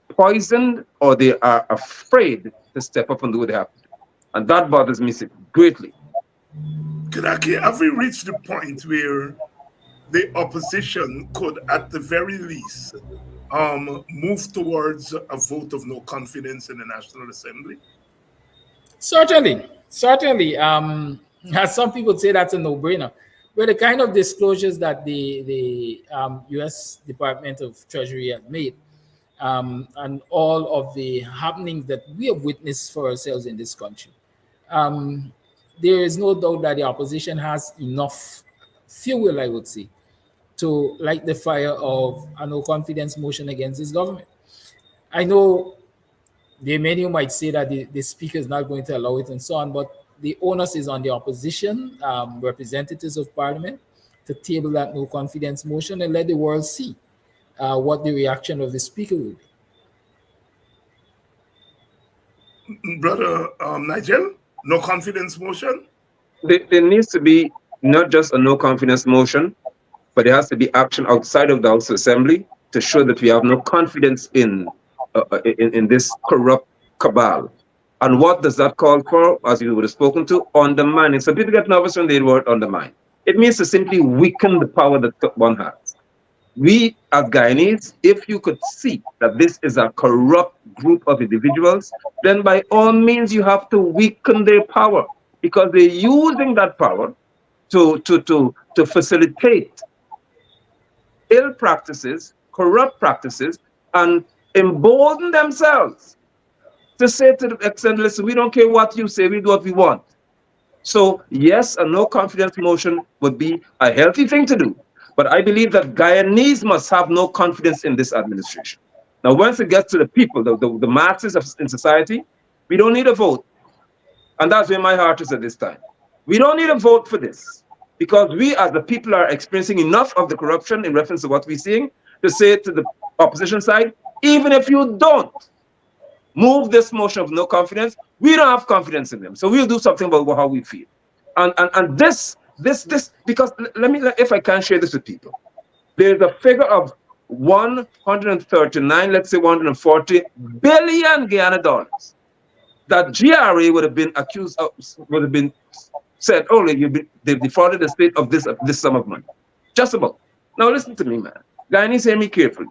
poisoned, or they are afraid to step up and do what they have to do. And that bothers me greatly. Kidackie, have we reached the point where the opposition could, at the very least, move towards a vote of no confidence in the National Assembly? Certainly, certainly. As some people say, that's a no-brainer. But the kind of disclosures that the U.S. Department of Treasury has made, and all of the happenings that we have witnessed for ourselves in this country, there is no doubt that the opposition has enough fuel, I would say, to light the fire of a no confidence motion against this government. I know there are many who might say that the speaker is not going to allow it and so on, but the onus is on the opposition, representatives of parliament, to table that no confidence motion and let the world see what the reaction of the speaker will be. Brother Nigel, no confidence motion? There needs to be not just a no confidence motion, but there has to be action outside of the House Assembly to show that we have no confidence in this corrupt cabal. And what does that call for, as you would have spoken to? Undermining. So people get nervous when they hear the word undermine. It means to simply weaken the power that one has. We, as Guyanese, if you could see that this is a corrupt group of individuals, then by all means you have to weaken their power, because they're using that power to facilitate ill practices, corrupt practices, and embolden themselves to say to the extent, listen, we don't care what you say, we do what we want. So yes, a no confidence motion would be a healthy thing to do. But I believe that Guyanese must have no confidence in this administration. Now, once it gets to the people, the masses in society, we don't need a vote. And that's where my heart is at this time. We don't need a vote for this, because we as the people are experiencing enough of the corruption in reference to what we're seeing, to say to the opposition side, even if you don't move this motion of no confidence, we don't have confidence in them. So we'll do something about how we feel. And this, because let me, if I can share this with people, there's a figure of 139, let's say 140 billion Guyana dollars that GRA would have been accused of, would have been said, oh, they've defrauded the state of this sum of money. Just about. Now listen to me, man. Guyanese, hear me carefully.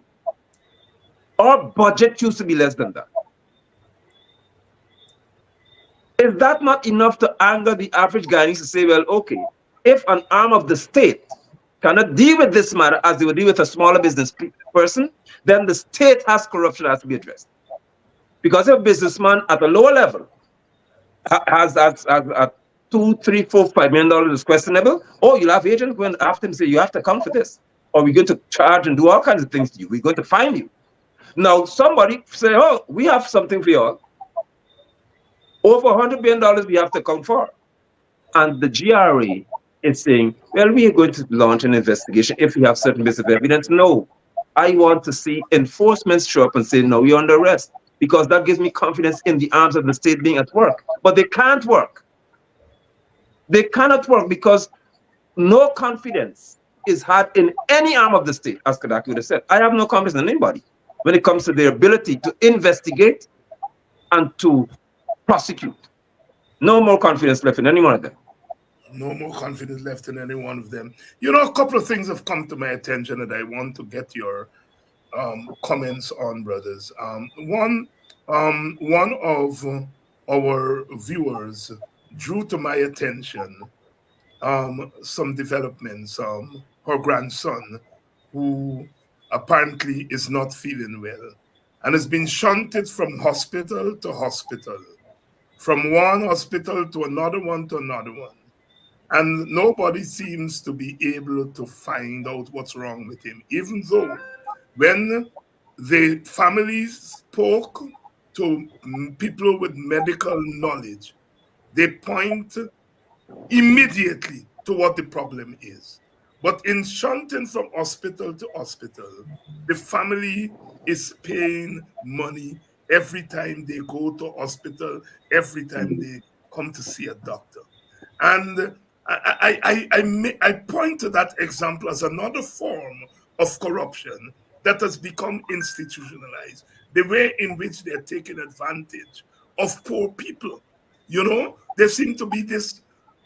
Our budget used to be less than that. Is that not enough to anger the average Guyanese to say, well, okay, if an arm of the state cannot deal with this matter as they would deal with a smaller business person, then the state has corruption that has to be addressed. Because if a businessman at a lower level has $2, $3, $4, $5 million is questionable, oh, you'll have agents going after him and say, you have to account for this. Or we're going to charge and do all kinds of things to you. We're going to fine you. Now, somebody say, oh, we have something for y'all. Over $100 billion we have to account for. And the GRA is saying, well, we are going to launch an investigation if we have certain bits of evidence. No, I want to see enforcement show up and say, no, you're under arrest. Because that gives me confidence in the arms of the state being at work. But they can't work. They cannot work because no confidence is had in any arm of the state, as Kidackie would have said. I have no confidence in anybody when it comes to their ability to investigate and to prosecute. No more confidence left in any one of them. No more confidence left in any one of them. You know, a couple of things have come to my attention that I want to get your comments on, brothers. One of our viewers drew to my attention some developments. Her grandson, who apparently is not feeling well, and has been shunted from hospital to hospital, from one hospital to another one to another one. And nobody seems to be able to find out what's wrong with him, even though when the families spoke to people with medical knowledge, they point immediately to what the problem is. But in shunting from hospital to hospital, the family is paying money every time they go to hospital, every time they come to see a doctor. And I point to that example as another form of corruption that has become institutionalized, the way in which they're taking advantage of poor people. You know, there seems to be this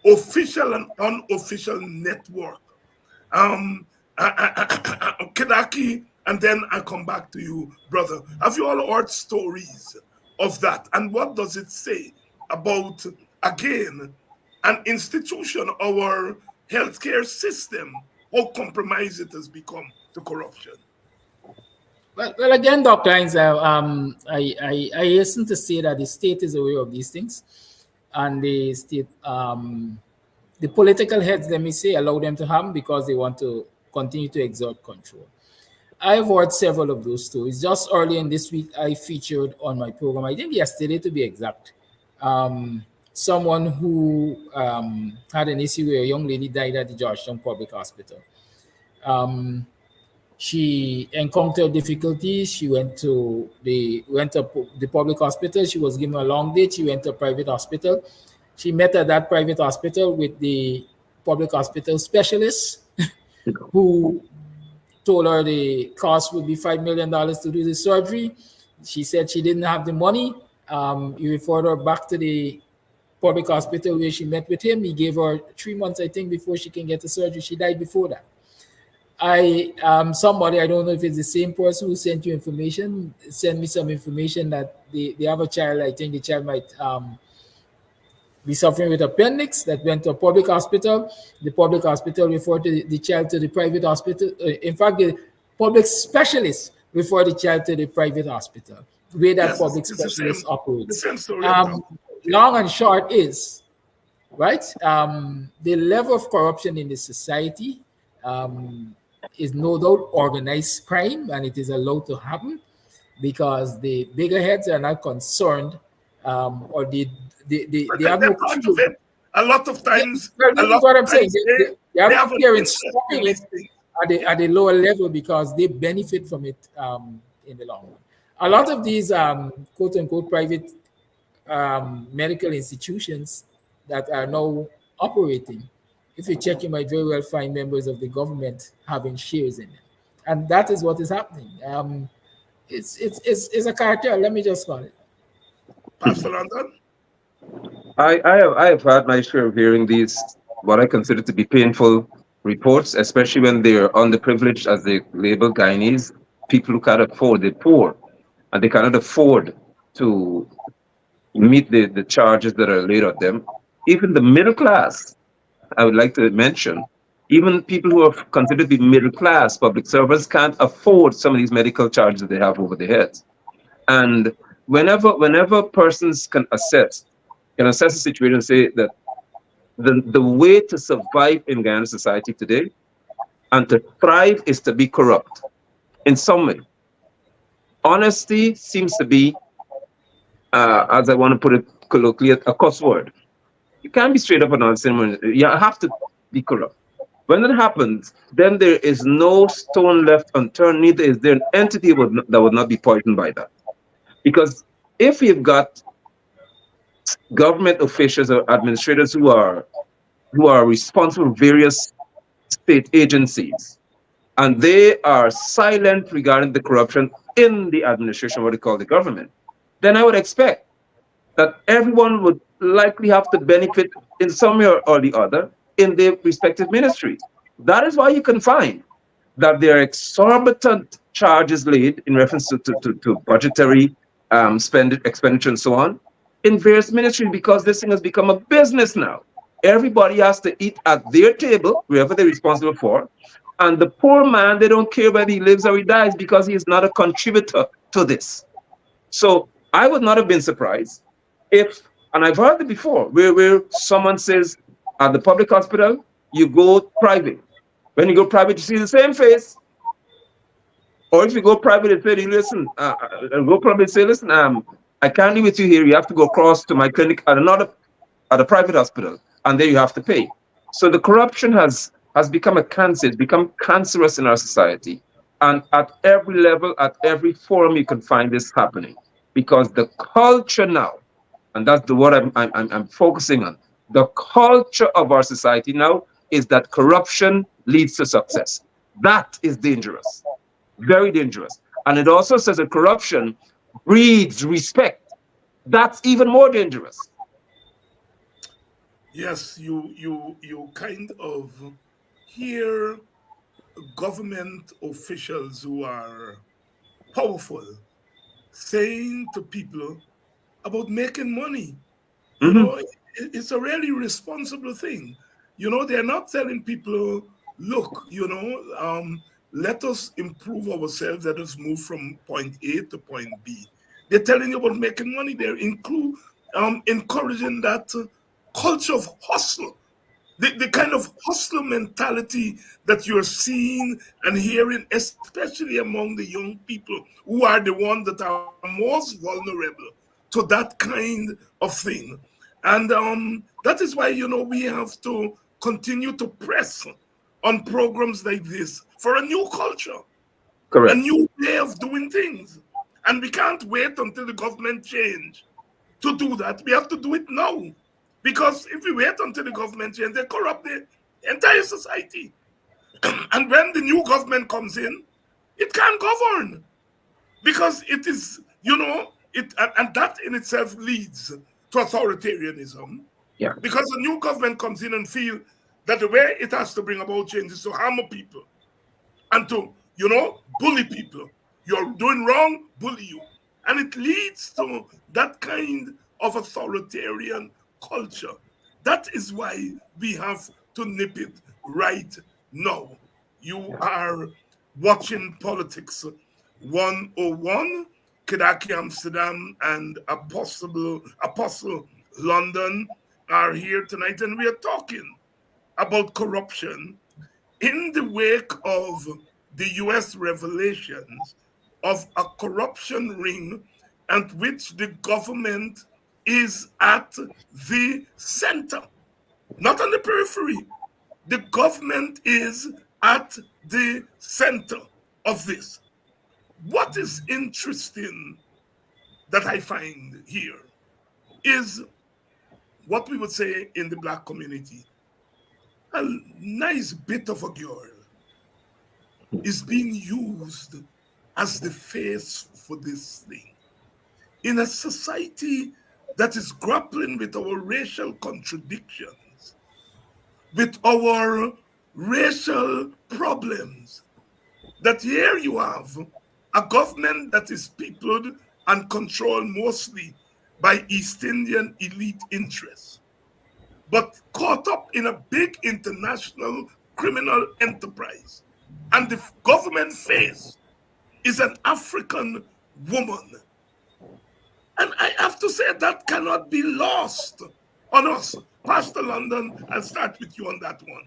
official and unofficial network. Kidackie, and then I come back to you, brother. Have you all heard stories of that? And what does it say about, again, an institution, our healthcare system, how compromised it has become to corruption? Well, again, Dr. Hines, I hasten to say that the state is aware of these things, and the state, the political heads, let me say, allow them to have because they want to continue to exert control. I've heard several of those stories. Just early in this week, I featured on my program, I think yesterday to be exact, someone who had an issue where a young lady died at the Georgetown Public Hospital. She encountered difficulties. She went to the public hospital. She was given a long date. She went to a private hospital. She met at that private hospital with the public hospital specialist who told her the cost would be $5 million to do the surgery. She said she didn't have the money. He referred her back to the public hospital where she met with him. He gave her 3 months, I think, before she can get the surgery. She died before that. Somebody, I don't know if it's the same person who sent you information, sent me some information that they have a child. I think the child might be suffering with appendix, that went to a public hospital. The public hospital referred the child to the private hospital. In fact, the public specialist referred the child to the private hospital, where that public specialist operates. Long and short is, right, the level of corruption in the society is no doubt organized crime, and it is allowed to happen because the bigger heads are not concerned, or they have no clue. A lot of times, what I'm saying. They have no care in stopping it. at a lower level because they benefit from it in the long run. A lot of these quote unquote private medical institutions that are now operating, if you check, you might very well find members of the government having shares in them, and that is what is happening. It's a cartel. Let me just call it. Pastor London? I have had my share of hearing these, what I consider to be painful reports, especially when they're underprivileged, as they label Guyanese, people who can't afford, they're poor, and they cannot afford to meet the charges that are laid on them. Even the middle class, I would like to mention, even people who are considered to be middle class public servants can't afford some of these medical charges that they have over their heads. And whenever persons can assess the situation and say that the way to survive in Guyana society today and to thrive is to be corrupt in some way. Honesty seems to be, as I want to put it colloquially, a cuss word. You can't be straight up and honest. You have to be corrupt. When that happens, then there is no stone left unturned, neither is there an entity that would not be poisoned by that. Because if you've got government officials or administrators who are responsible for various state agencies, and they are silent regarding the corruption in the administration, what they call the government, then I would expect that everyone would likely have to benefit in some way or the other in their respective ministries. That is why you can find that there are exorbitant charges laid in reference to budgetary expenditure and so on in various ministries, because this thing has become a business now. Everybody has to eat at their table, wherever they're responsible for. And the poor man, they don't care whether he lives or he dies because he is not a contributor to this. So I would not have been surprised if, and I've heard it before, where someone says at the public hospital, you go private. When you go private, you see the same face. Or if you go private and say, listen, go private and say, listen, I can't live with you here. You have to go across to my clinic at a private hospital, and there you have to pay. So the corruption has become a cancer. It's become cancerous in our society. And at every level, at every forum, you can find this happening. Because the culture now, and that's the word I'm focusing on, the culture of our society now is that corruption leads to success. That is dangerous, very dangerous. And it also says that corruption breeds respect. That's even more dangerous. Yes, you kind of hear government officials who are powerful saying to people about making money. You know, it's a really responsible thing. You know, they're not telling people, look, let us improve ourselves, let us move from point A to point B. They're telling you about making money. They're encouraging that culture of hustle, the kind of hustler mentality that you're seeing and hearing, especially among the young people who are the ones that are most vulnerable to that kind of thing. And that is why, we have to continue to press on programs like this for a new culture, a Correct. new way of doing things. And we can't wait until the government change to do that. We have to do it now. Because if we wait until the government change, they corrupt the entire society. And when the new government comes in, it can't govern. Because it is, and that in itself leads to authoritarianism. Yeah. Because the new government comes in and feel that the way it has to bring about change is to hammer people and to, bully people. You're doing wrong, bully you. And it leads to that kind of authoritarian culture. That is why we have to nip it right now. You are watching Politics 101. Kidackie Amsterdam and Apostle London are here tonight, and we are talking about corruption in the wake of the US revelations of a corruption ring and which the government is at the center, not on the periphery. The government is at the center of this. What is interesting that I find here is what we would say in the Black community. A nice bit of a girl is being used as the face for this thing. In a society that is grappling with our racial contradictions, with our racial problems, that here you have a government that is peopled and controlled mostly by East Indian elite interests, but caught up in a big international criminal enterprise. And the government face is an African woman. And I have to say that cannot be lost on us. Pastor London, I'll start with you on that one.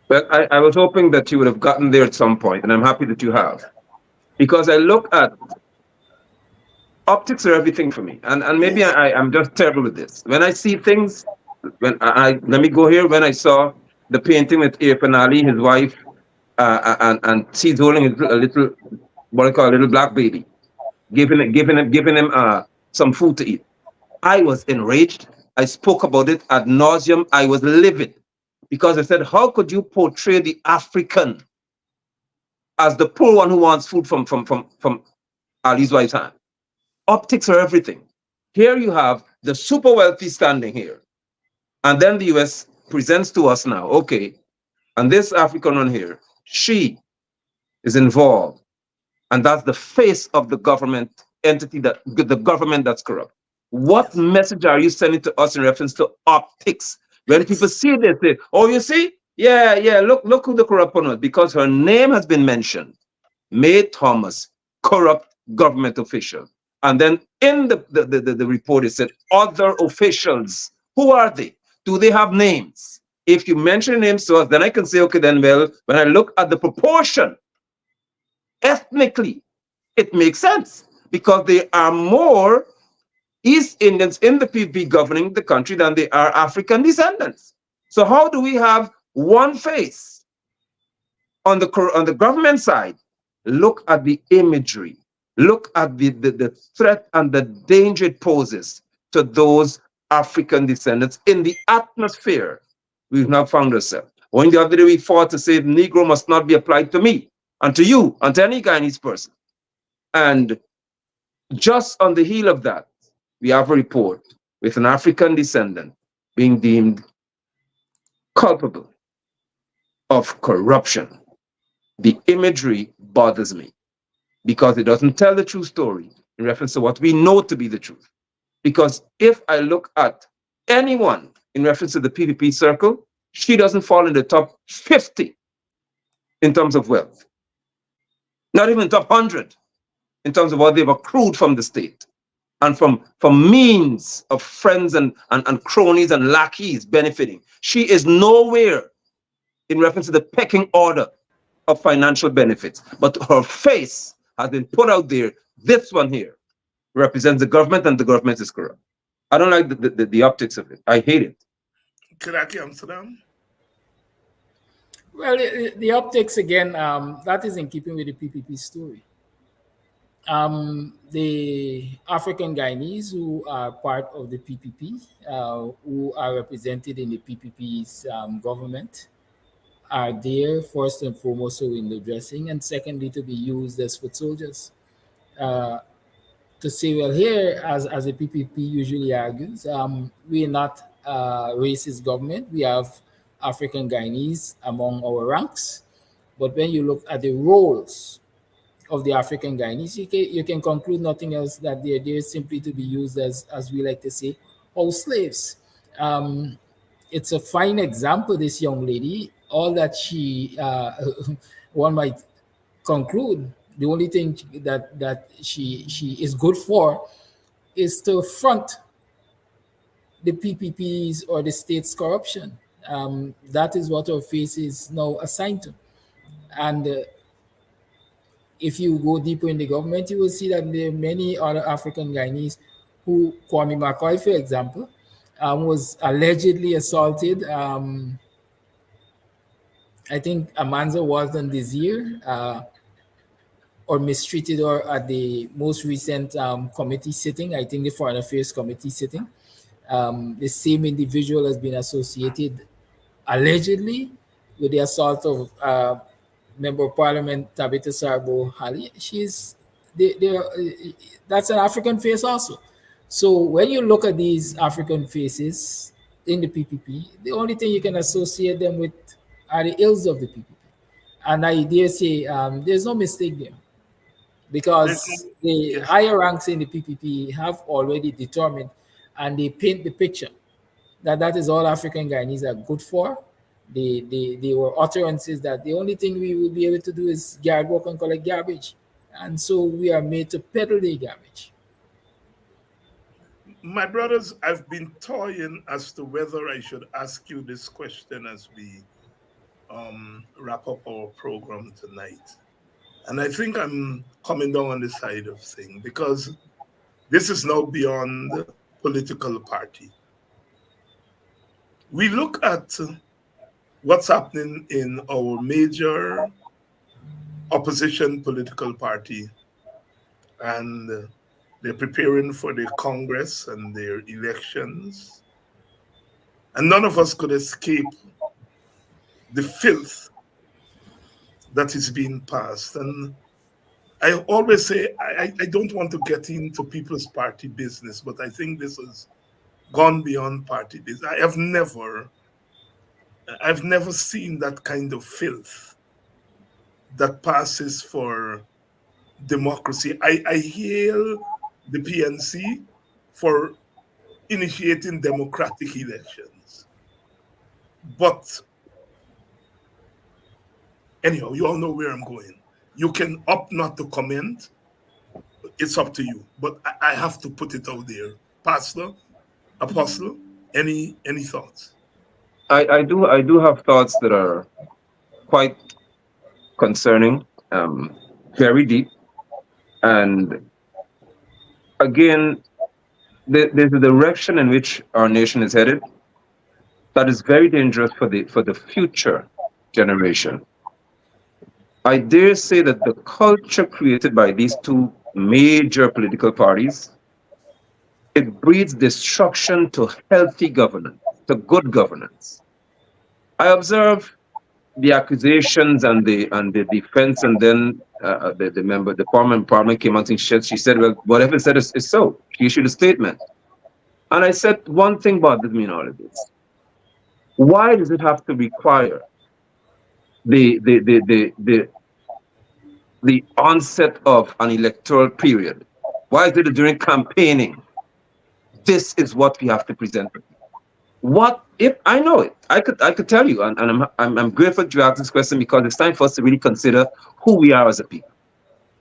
Well, I was hoping that you would have gotten there at some point, and I'm happy that you have. Because I look at optics are everything for me. And maybe I'm just terrible with this. When I see things, let me go here, when I saw the painting with Irfan Ali, his wife, and she's holding a little, what I call a little black baby, giving him some food to eat. I was enraged. I spoke about it ad nauseum. I was livid because I said, how could you portray the African as the poor one who wants food from Ali's wife's hand? Optics are everything. Here you have the super wealthy standing here. And then the US presents to us now, okay, and this African one here, she is involved. And that's the face of the government entity, that the government that's corrupt. What message are you sending to us in reference to optics? When people see this, they, oh, you see? Yeah, look who the corrupt one was, because her name has been mentioned. May Thomas, corrupt government official. And then in the report, it said other officials. Who are they? Do they have names? If you mention names to us, then I can say, okay, then, well, when I look at the proportion, ethnically, it makes sense because there are more East Indians in the PPP governing the country than there are African descendants. So how do we have one face on the government side? Look at the imagery. Look at the threat and the danger it poses to those African descendants in the atmosphere we've now found ourselves. When the other day we fought to say the Negro must not be applied to me and to you and to any Guyanese person. And just on the heel of that, we have a report with an African descendant being deemed culpable of corruption. The imagery bothers me because it doesn't tell the true story in reference to what we know to be the truth. Because if I look at anyone in reference to the PPP circle, she doesn't fall in the top 50 in terms of wealth. Not even top 100 in terms of what they've accrued from the state and from means of friends and cronies and lackeys benefiting. She is nowhere in reference to the pecking order of financial benefits. But her face has been put out there. This one here represents the government, and the government is corrupt. I don't like the optics of it. I hate it. Kidackie, Amsterdam. Well, the optics again, that is in keeping with the PPP story. The African Guyanese who are part of the PPP, who are represented in the PPP's government, are there first and foremost so in the dressing, and secondly to be used as foot soldiers. To say, well, here, as the PPP usually argues, we're not a racist government. We have African Guyanese among our ranks. But when you look at the roles of the African Guyanese, you can conclude nothing else that they're there simply to be used as we like to say, house slaves. It's a fine example, this young lady. All that she, one might conclude, the only thing that she is good for is to front the PPPs or the state's corruption. That is what her face is now assigned to. And if you go deeper in the government, you will see that there are many other African Guyanese who, Kwame McCoy, for example, was allegedly assaulted I think Amanza Walton this year, or mistreated her at the most recent committee sitting. I think the Foreign Affairs Committee sitting. The same individual has been associated allegedly with the assault of Member of Parliament Tabitha Sarbo Hali. That's an African face also. So when you look at these African faces in the PPP, the only thing you can associate them with are the ills of the PPP. And I dare say there's no mistake there, There's because no, the yes, higher ranks in the PPP have already determined, and they paint the picture that that is all African Guyanese are good for. They were utterances that the only thing we will be able to do is yard work and collect garbage. And so we are made to peddle the garbage. my brothers, I've been toying as to whether I should ask you this question as we wrap up our program tonight. And I think I'm coming down on the side of thing because this is now beyond political party. We look at what's happening in our major opposition political party, and they're preparing for their Congress and their elections. And none of us could escape the filth that is being passed. And I always say I don't want to get into people's party business, but I think this has gone beyond party business. I've never seen that kind of filth that passes for democracy. I hail the PNC for initiating democratic elections. But anyhow, you all know where I'm going. You can opt not to comment. It's up to you. But I have to put it out there. Pastor, Apostle, any thoughts? I do have thoughts that are quite concerning, very deep, and again, there's a direction in which our nation is headed that is very dangerous for the future generation. I dare say that the culture created by these two major political parties, it breeds destruction to healthy governance, to good governance. I observe the accusations and the defense, and then the former parliament came out and she said, well, whatever said is so. She issued a statement. And I said, one thing bothers me in all of this. Why does it have to require the the the the the, the onset of an electoral period? Why is it during campaigning? This is what we have to present. What if I know it? I could tell you, and I'm grateful to ask this question because it's time for us to really consider who we are as a people.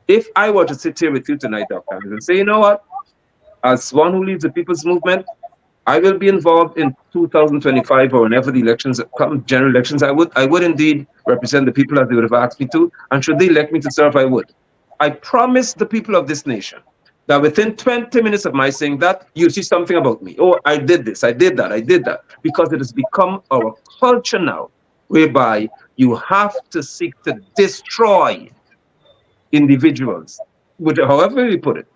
If I were to sit here with you tonight, Dr. Hamid, and say, you know what, as one who leads the people's movement, I will be involved in 2025 or whenever the elections come, general elections. I would indeed represent the people as they would have asked me to, and should they elect me to serve, I would. I promise the people of this nation that within 20 minutes of my saying that, you see something about me. Oh, I did this, I did that, because it has become our culture now, whereby you have to seek to destroy individuals, however you put it,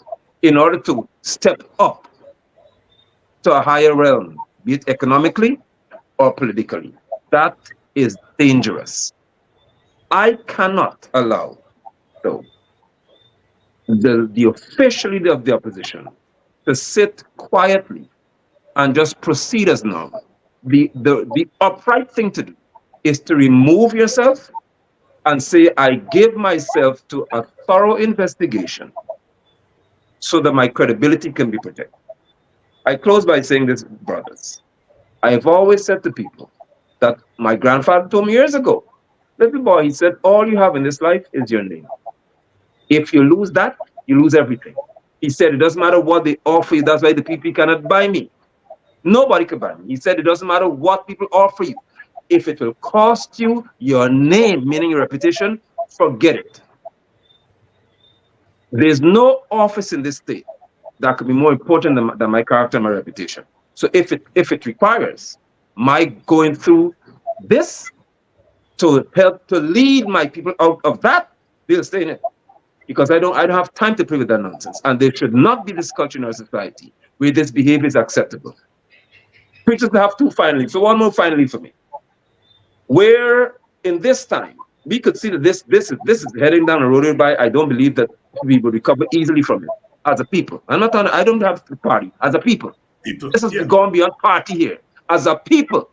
in order to step up to a higher realm, be it economically or politically. That is dangerous. I cannot allow, though, the official leader of the opposition to sit quietly and just proceed as normal. The upright thing to do is to remove yourself and say, I give myself to a thorough investigation so that my credibility can be protected. I close by saying this, brothers. I have always said to people that my grandfather told me years ago, little boy, he said, all you have in this life is your name. If you lose that, you lose everything. He said, it doesn't matter what they offer you. That's why the people cannot buy me. Nobody can buy me. He said, it doesn't matter what people offer you. If it will cost you your name, meaning your reputation, forget it. There's no office in this state that could be more important than my character and my reputation. So if it requires my going through this to help to lead my people out of that, they'll stay in it. Because I don't have time to play with that nonsense. And there should not be this culture in our society where this behavior is acceptable. Preachers have two finally. So one more finally for me. Where in this time we could see that this is heading down a road whereby I don't believe that we will recover easily from it as a people. I don't have the party as a people. People, This has yeah. gone beyond party here. As a people,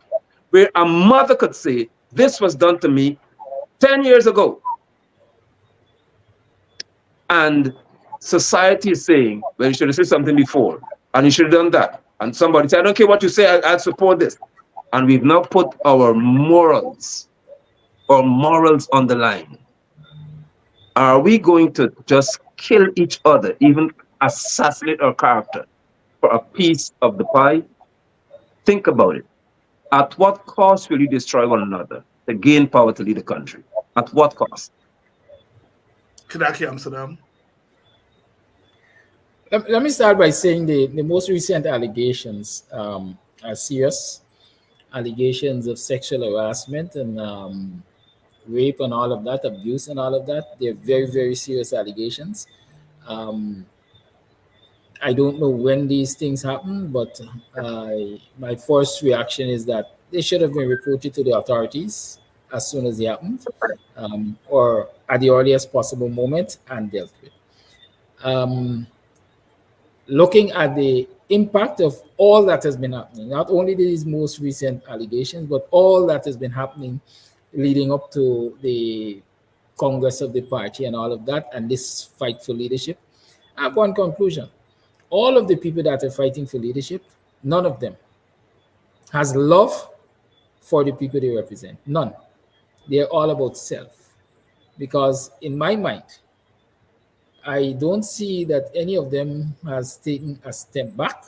where a mother could say, this was done to me 10 years ago. And society is saying, well, you should have said something before, and you should have done that. And somebody said, I don't care what you say, I'll support this. And we've now put our morals on the line. Are we going to just kill each other, even assassinate our character for a piece of the pie? Think about it. At what cost will you destroy one another to gain power to lead the country? At what cost? Kidackie, Amsterdam. Let me start by saying the most recent allegations are serious allegations of sexual harassment and rape and all of that, abuse and all of that. They're very, very serious allegations. Um, I don't know when these things happen, but my first reaction is that they should have been reported to the authorities as soon as they happened, or at the earliest possible moment and dealt with. Um, Looking at the impact of all that has been happening, not only these most recent allegations, but all that has been happening leading up to the Congress of the party and all of that, and this fight for leadership, I have one conclusion. All of the people that are fighting for leadership, none of them has love for the people they represent. None. They're all about self. Because in my mind, I don't see that any of them has taken a step back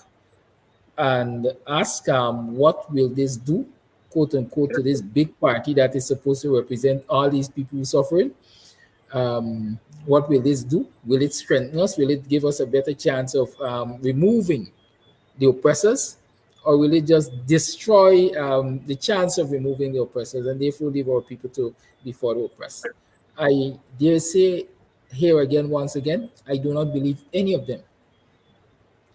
and ask, what will this do, quote unquote, to this big party that is supposed to represent all these people suffering? What will this do? Will it strengthen us? Will it give us a better chance of removing the oppressors? Or will it just destroy the chance of removing the oppressors and therefore leave our people to be further oppressed? I dare say here again, once again, I do not believe any of them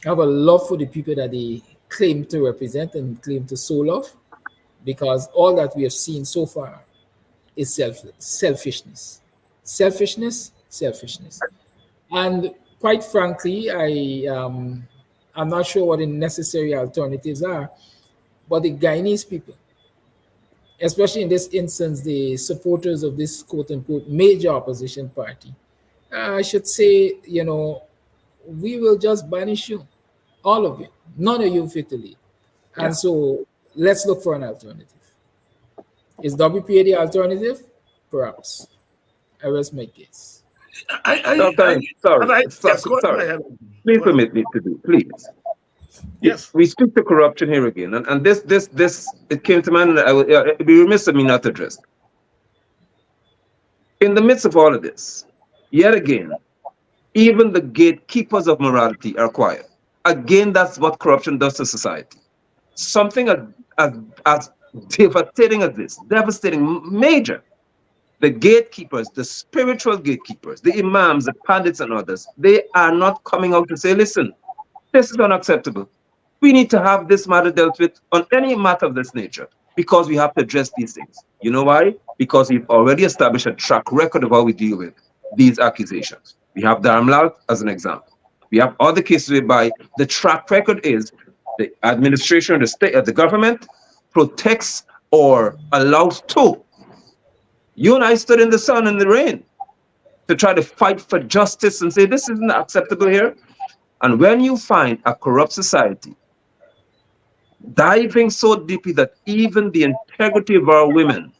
have a love for the people that they claim to represent and claim to so love, because all that we have seen so far is selfishness, selfishness. And quite frankly, I'm not sure what the necessary alternatives are, but the Guyanese people, especially in this instance, the supporters of this quote unquote major opposition party, I should say, we will just banish you, all of you. None of you fit to lead. Yeah. And so let's look for an alternative. Is WPA the alternative? Perhaps. I rest my case. Sorry. Yes, go Sorry. ahead. Please Go ahead. permit me to do, please. Yes. We speak to corruption here again, and this it came to mind, and it'd be remiss of me not to address. In the midst of all of this, yet again, even the gatekeepers of morality are quiet. Again, that's what corruption does to society. Something as devastating as this, devastating, major. The gatekeepers, the spiritual gatekeepers, the imams, the pundits, and others, they are not coming out to say, listen, this is unacceptable. We need to have this matter dealt with on any matter of this nature, because we have to address these things. You know why? Because we've already established a track record of how we deal with these accusations. We have Dharmlal as an example. We have other cases whereby the track record is the administration of the state, of the government, protects or allows to. You and I stood in the sun and the rain to try to fight for justice and say this isn't acceptable here. And when you find a corrupt society diving so deeply that even the integrity of our women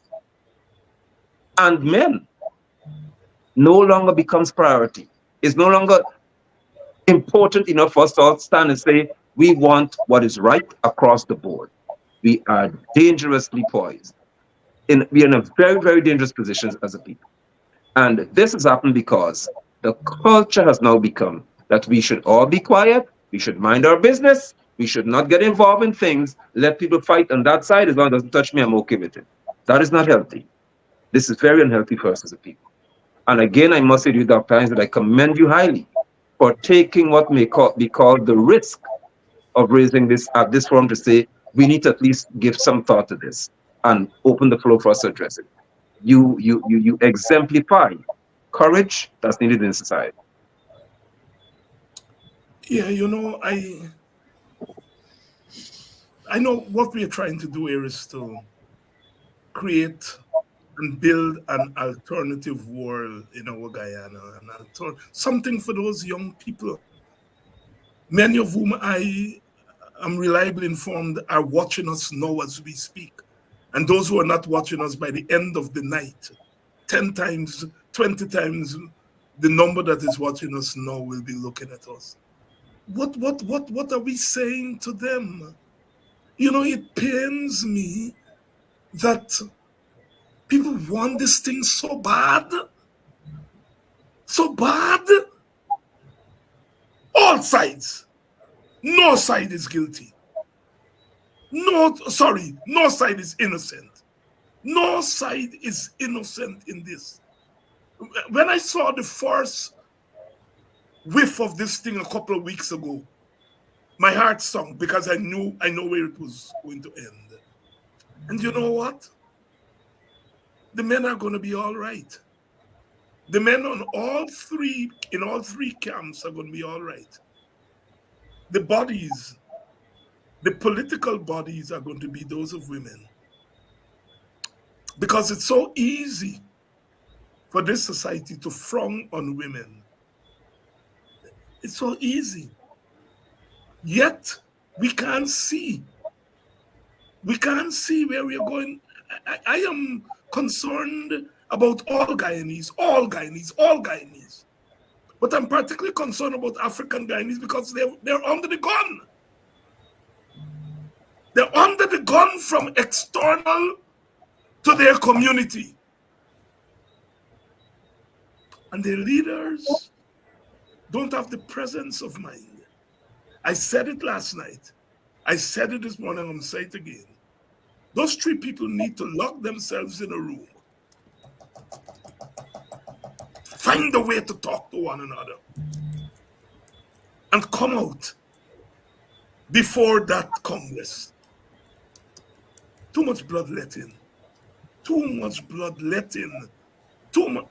and men no longer becomes priority, is no longer important enough for us to all stand and say, we want what is right across the board. We are dangerously poised. We are in a very, very dangerous position as a people. And this has happened because the culture has now become that we should all be quiet, we should mind our business, we should not get involved in things, let people fight on that side. As long as it doesn't touch me, I'm okay with it. That is not healthy. This is very unhealthy for us as a people. And again, I must say to you, Dr. Hines, that I commend you highly for taking what be called the risk of raising this at this forum to say we need to at least give some thought to this and open the floor for us to address it. You exemplify courage that's needed in society. Yeah, I know what we are trying to do here is to create and build an alternative world in our Guyana, something for those young people, many of whom I am reliably informed are watching us now as we speak. And those who are not watching us by the end of the night, 10 times, 20 times the number that is watching us now will be looking at us. What are we saying to them? It pains me that people want this thing so bad. So bad. All sides. No side is guilty. No side is innocent. No side is innocent in this. When I saw the first whiff of this thing a couple of weeks ago, my heart sunk because I know where it was going to end. And you know what? The men are going to be all right. The men in all three camps are going to be all right. The bodies, the political bodies are going to be those of women. Because it's so easy for this society to frown on women. It's so easy. Yet, we can't see. We can't see where we are going. I am concerned about all Guyanese. But I'm particularly concerned about African Guyanese because they're under the gun. They're under the gun from external to their community. And their leaders don't have the presence of mind. I said it last night. I said it this morning. I'm going to say it again. Those three people need to lock themselves in a room. Find a way to talk to one another. And come out before that Congress. Too much bloodletting.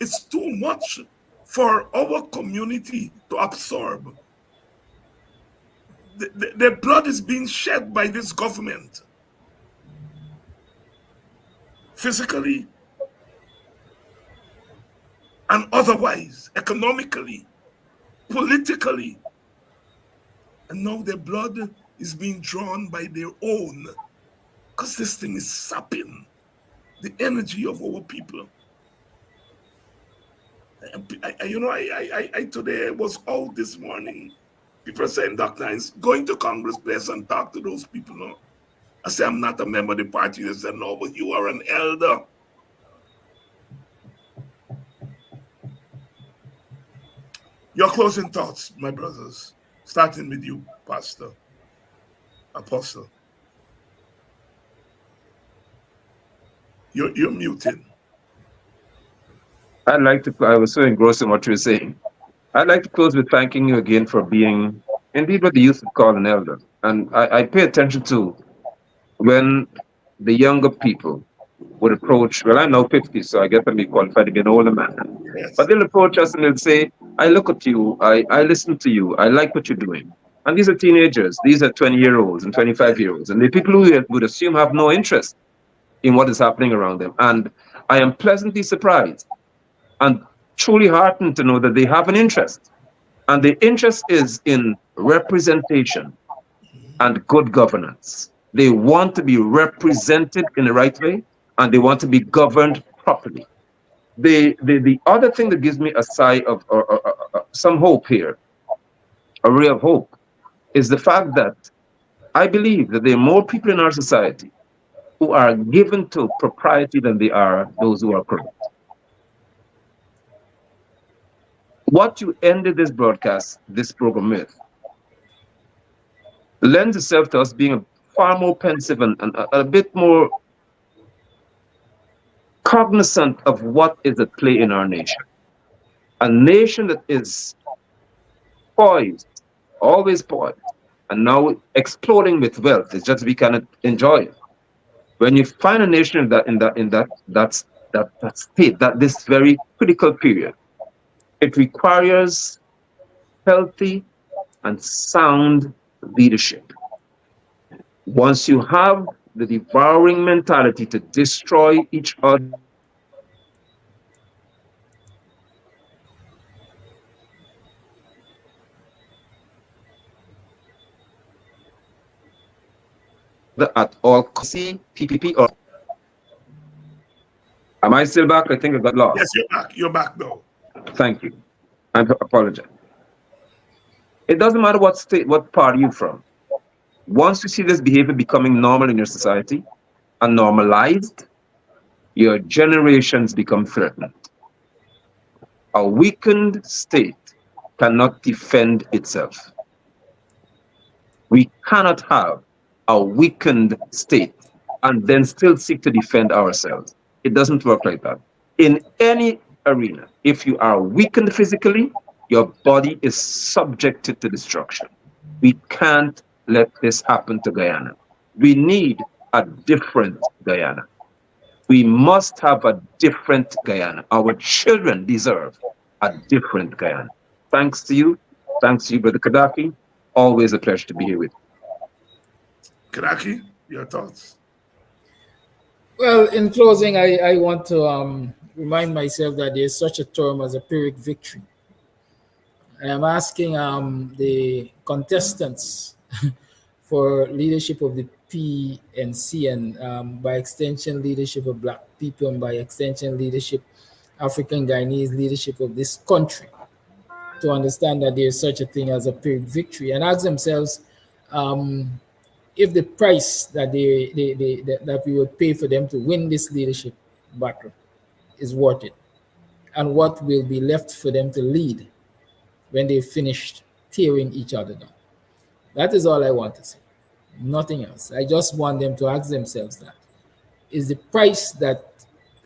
It's too much for our community to absorb. Their blood is being shed by this government. Physically and otherwise, economically, politically. And now their blood is being drawn by their own. Because this thing is sapping the energy of our people. I today was out this morning. People are saying, Dr. Hines, going to Congress Place and talk to those people. No? I say, I'm not a member of the party. They said, no, but you are an elder. Your closing thoughts, my brothers, starting with you, Pastor, Apostle. You're muting. I was so engrossed in what you were saying. I'd like to close with thanking you again for being indeed what the youth would call an elder. And I pay attention to when the younger people would approach, well, I'm now 50, so I guess I'm qualified to be an older man. Yes. But they'll approach us and they'll say, I look at you, I listen to you, I like what you're doing. And these are teenagers, these are 20-year-olds and 25-year-olds. And the people who would assume have no interest in what is happening around them. And I am pleasantly surprised and truly heartened to know that they have an interest. And the interest is in representation and good governance. They want to be represented in the right way, and they want to be governed properly. The other thing that gives me a sigh of some hope here, a ray of hope, is the fact that I believe that there are more people in our society who are given to propriety than they are those who are corrupt. What you ended this broadcast, this program with, lends itself to us being far more pensive and a bit more cognizant of what is at play in our nation. A nation that is poised, always poised, and now exploding with wealth. It's just we cannot enjoy it. When you find a nation in that state, that this very critical period, it requires healthy and sound leadership. Once you have the devouring mentality to destroy each other at all costs, see PPP or am I still back? I think I got Yes, lost. you're back. You're back now. Thank you. I apologize. It doesn't matter what state, what part you're from. Once you see this behavior becoming normal in your society and normalized, your generations become threatened. A weakened state cannot defend itself. We cannot have a weakened state and then still seek to defend ourselves. It doesn't work like that. In any arena, if you are weakened physically, your body is subjected to destruction. We can't let this happen to Guyana. We need a different Guyana. We must have a different Guyana. Our children deserve a different Guyana. Thanks to you. Thanks to you, Brother Kidackie. Always a pleasure to be here with you. Kidackie, your thoughts? Well, in closing, I want to remind myself that there's such a term as a Pyrrhic victory. I am asking the contestants for leadership of the PNC and by extension leadership of Black people and by extension leadership African Guyanese leadership of this country to understand that there is such a thing as a Pyrrhic victory and ask themselves if the price that that we would pay for them to win this leadership battle is worth it, and what will be left for them to lead when they've finished tearing each other down. That is all I want to say. Nothing else. I just want them to ask themselves that. Is the price that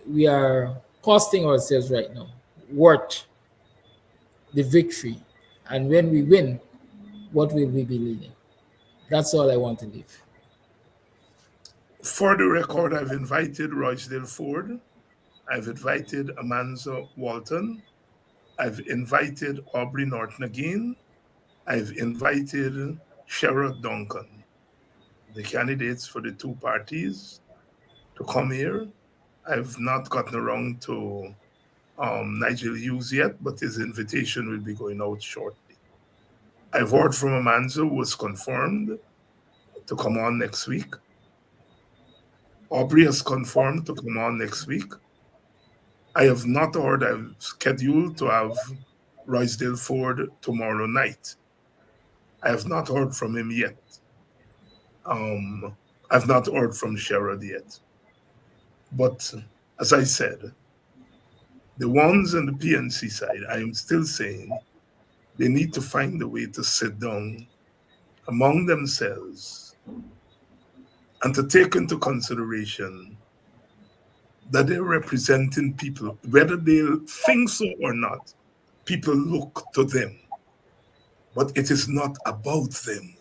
we are costing ourselves right now worth the victory? And when we win, what will we be leading? That's all I want to leave. For the record, I've invited Roysdale Ford. I've invited Amanza Walton. I've invited Aubrey Norton again. I've invited Sherrod Duncan, the candidates for the two parties, to come here. I've not gotten around to Nigel Hughes yet, but his invitation will be going out shortly. I've heard from Amanza, who was confirmed to come on next week. Aubrey has confirmed to come on next week. I have not heard. I've scheduled to have Roysdale Ford tomorrow night. I have not heard from him yet. I've not heard from Sherrod yet. But as I said, the ones on the PNC side, I am still saying they need to find a way to sit down among themselves and to take into consideration that they're representing people, whether they think so or not, people look to them. But it is not about them.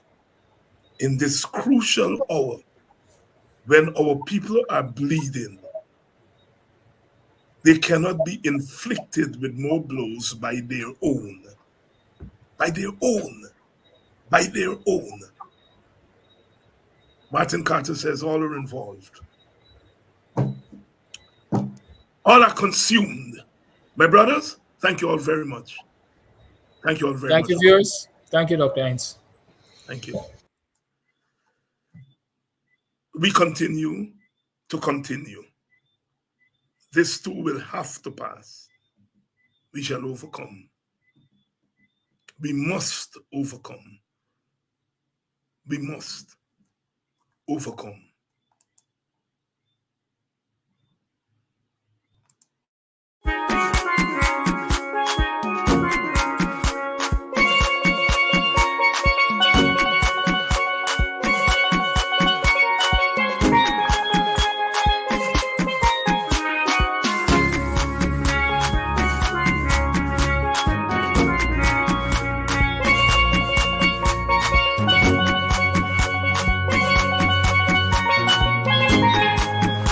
In this crucial hour, when our people are bleeding, they cannot be inflicted with more blows by their own. By their own. By their own. Martin Carter says all are involved. All are consumed. My brothers, thank you all very much. Thank you all very Thank much. you, viewers. Thank you, Dr. Hines. Thank you. We continue to continue. This too will have to pass. We shall overcome. We must overcome. We must overcome.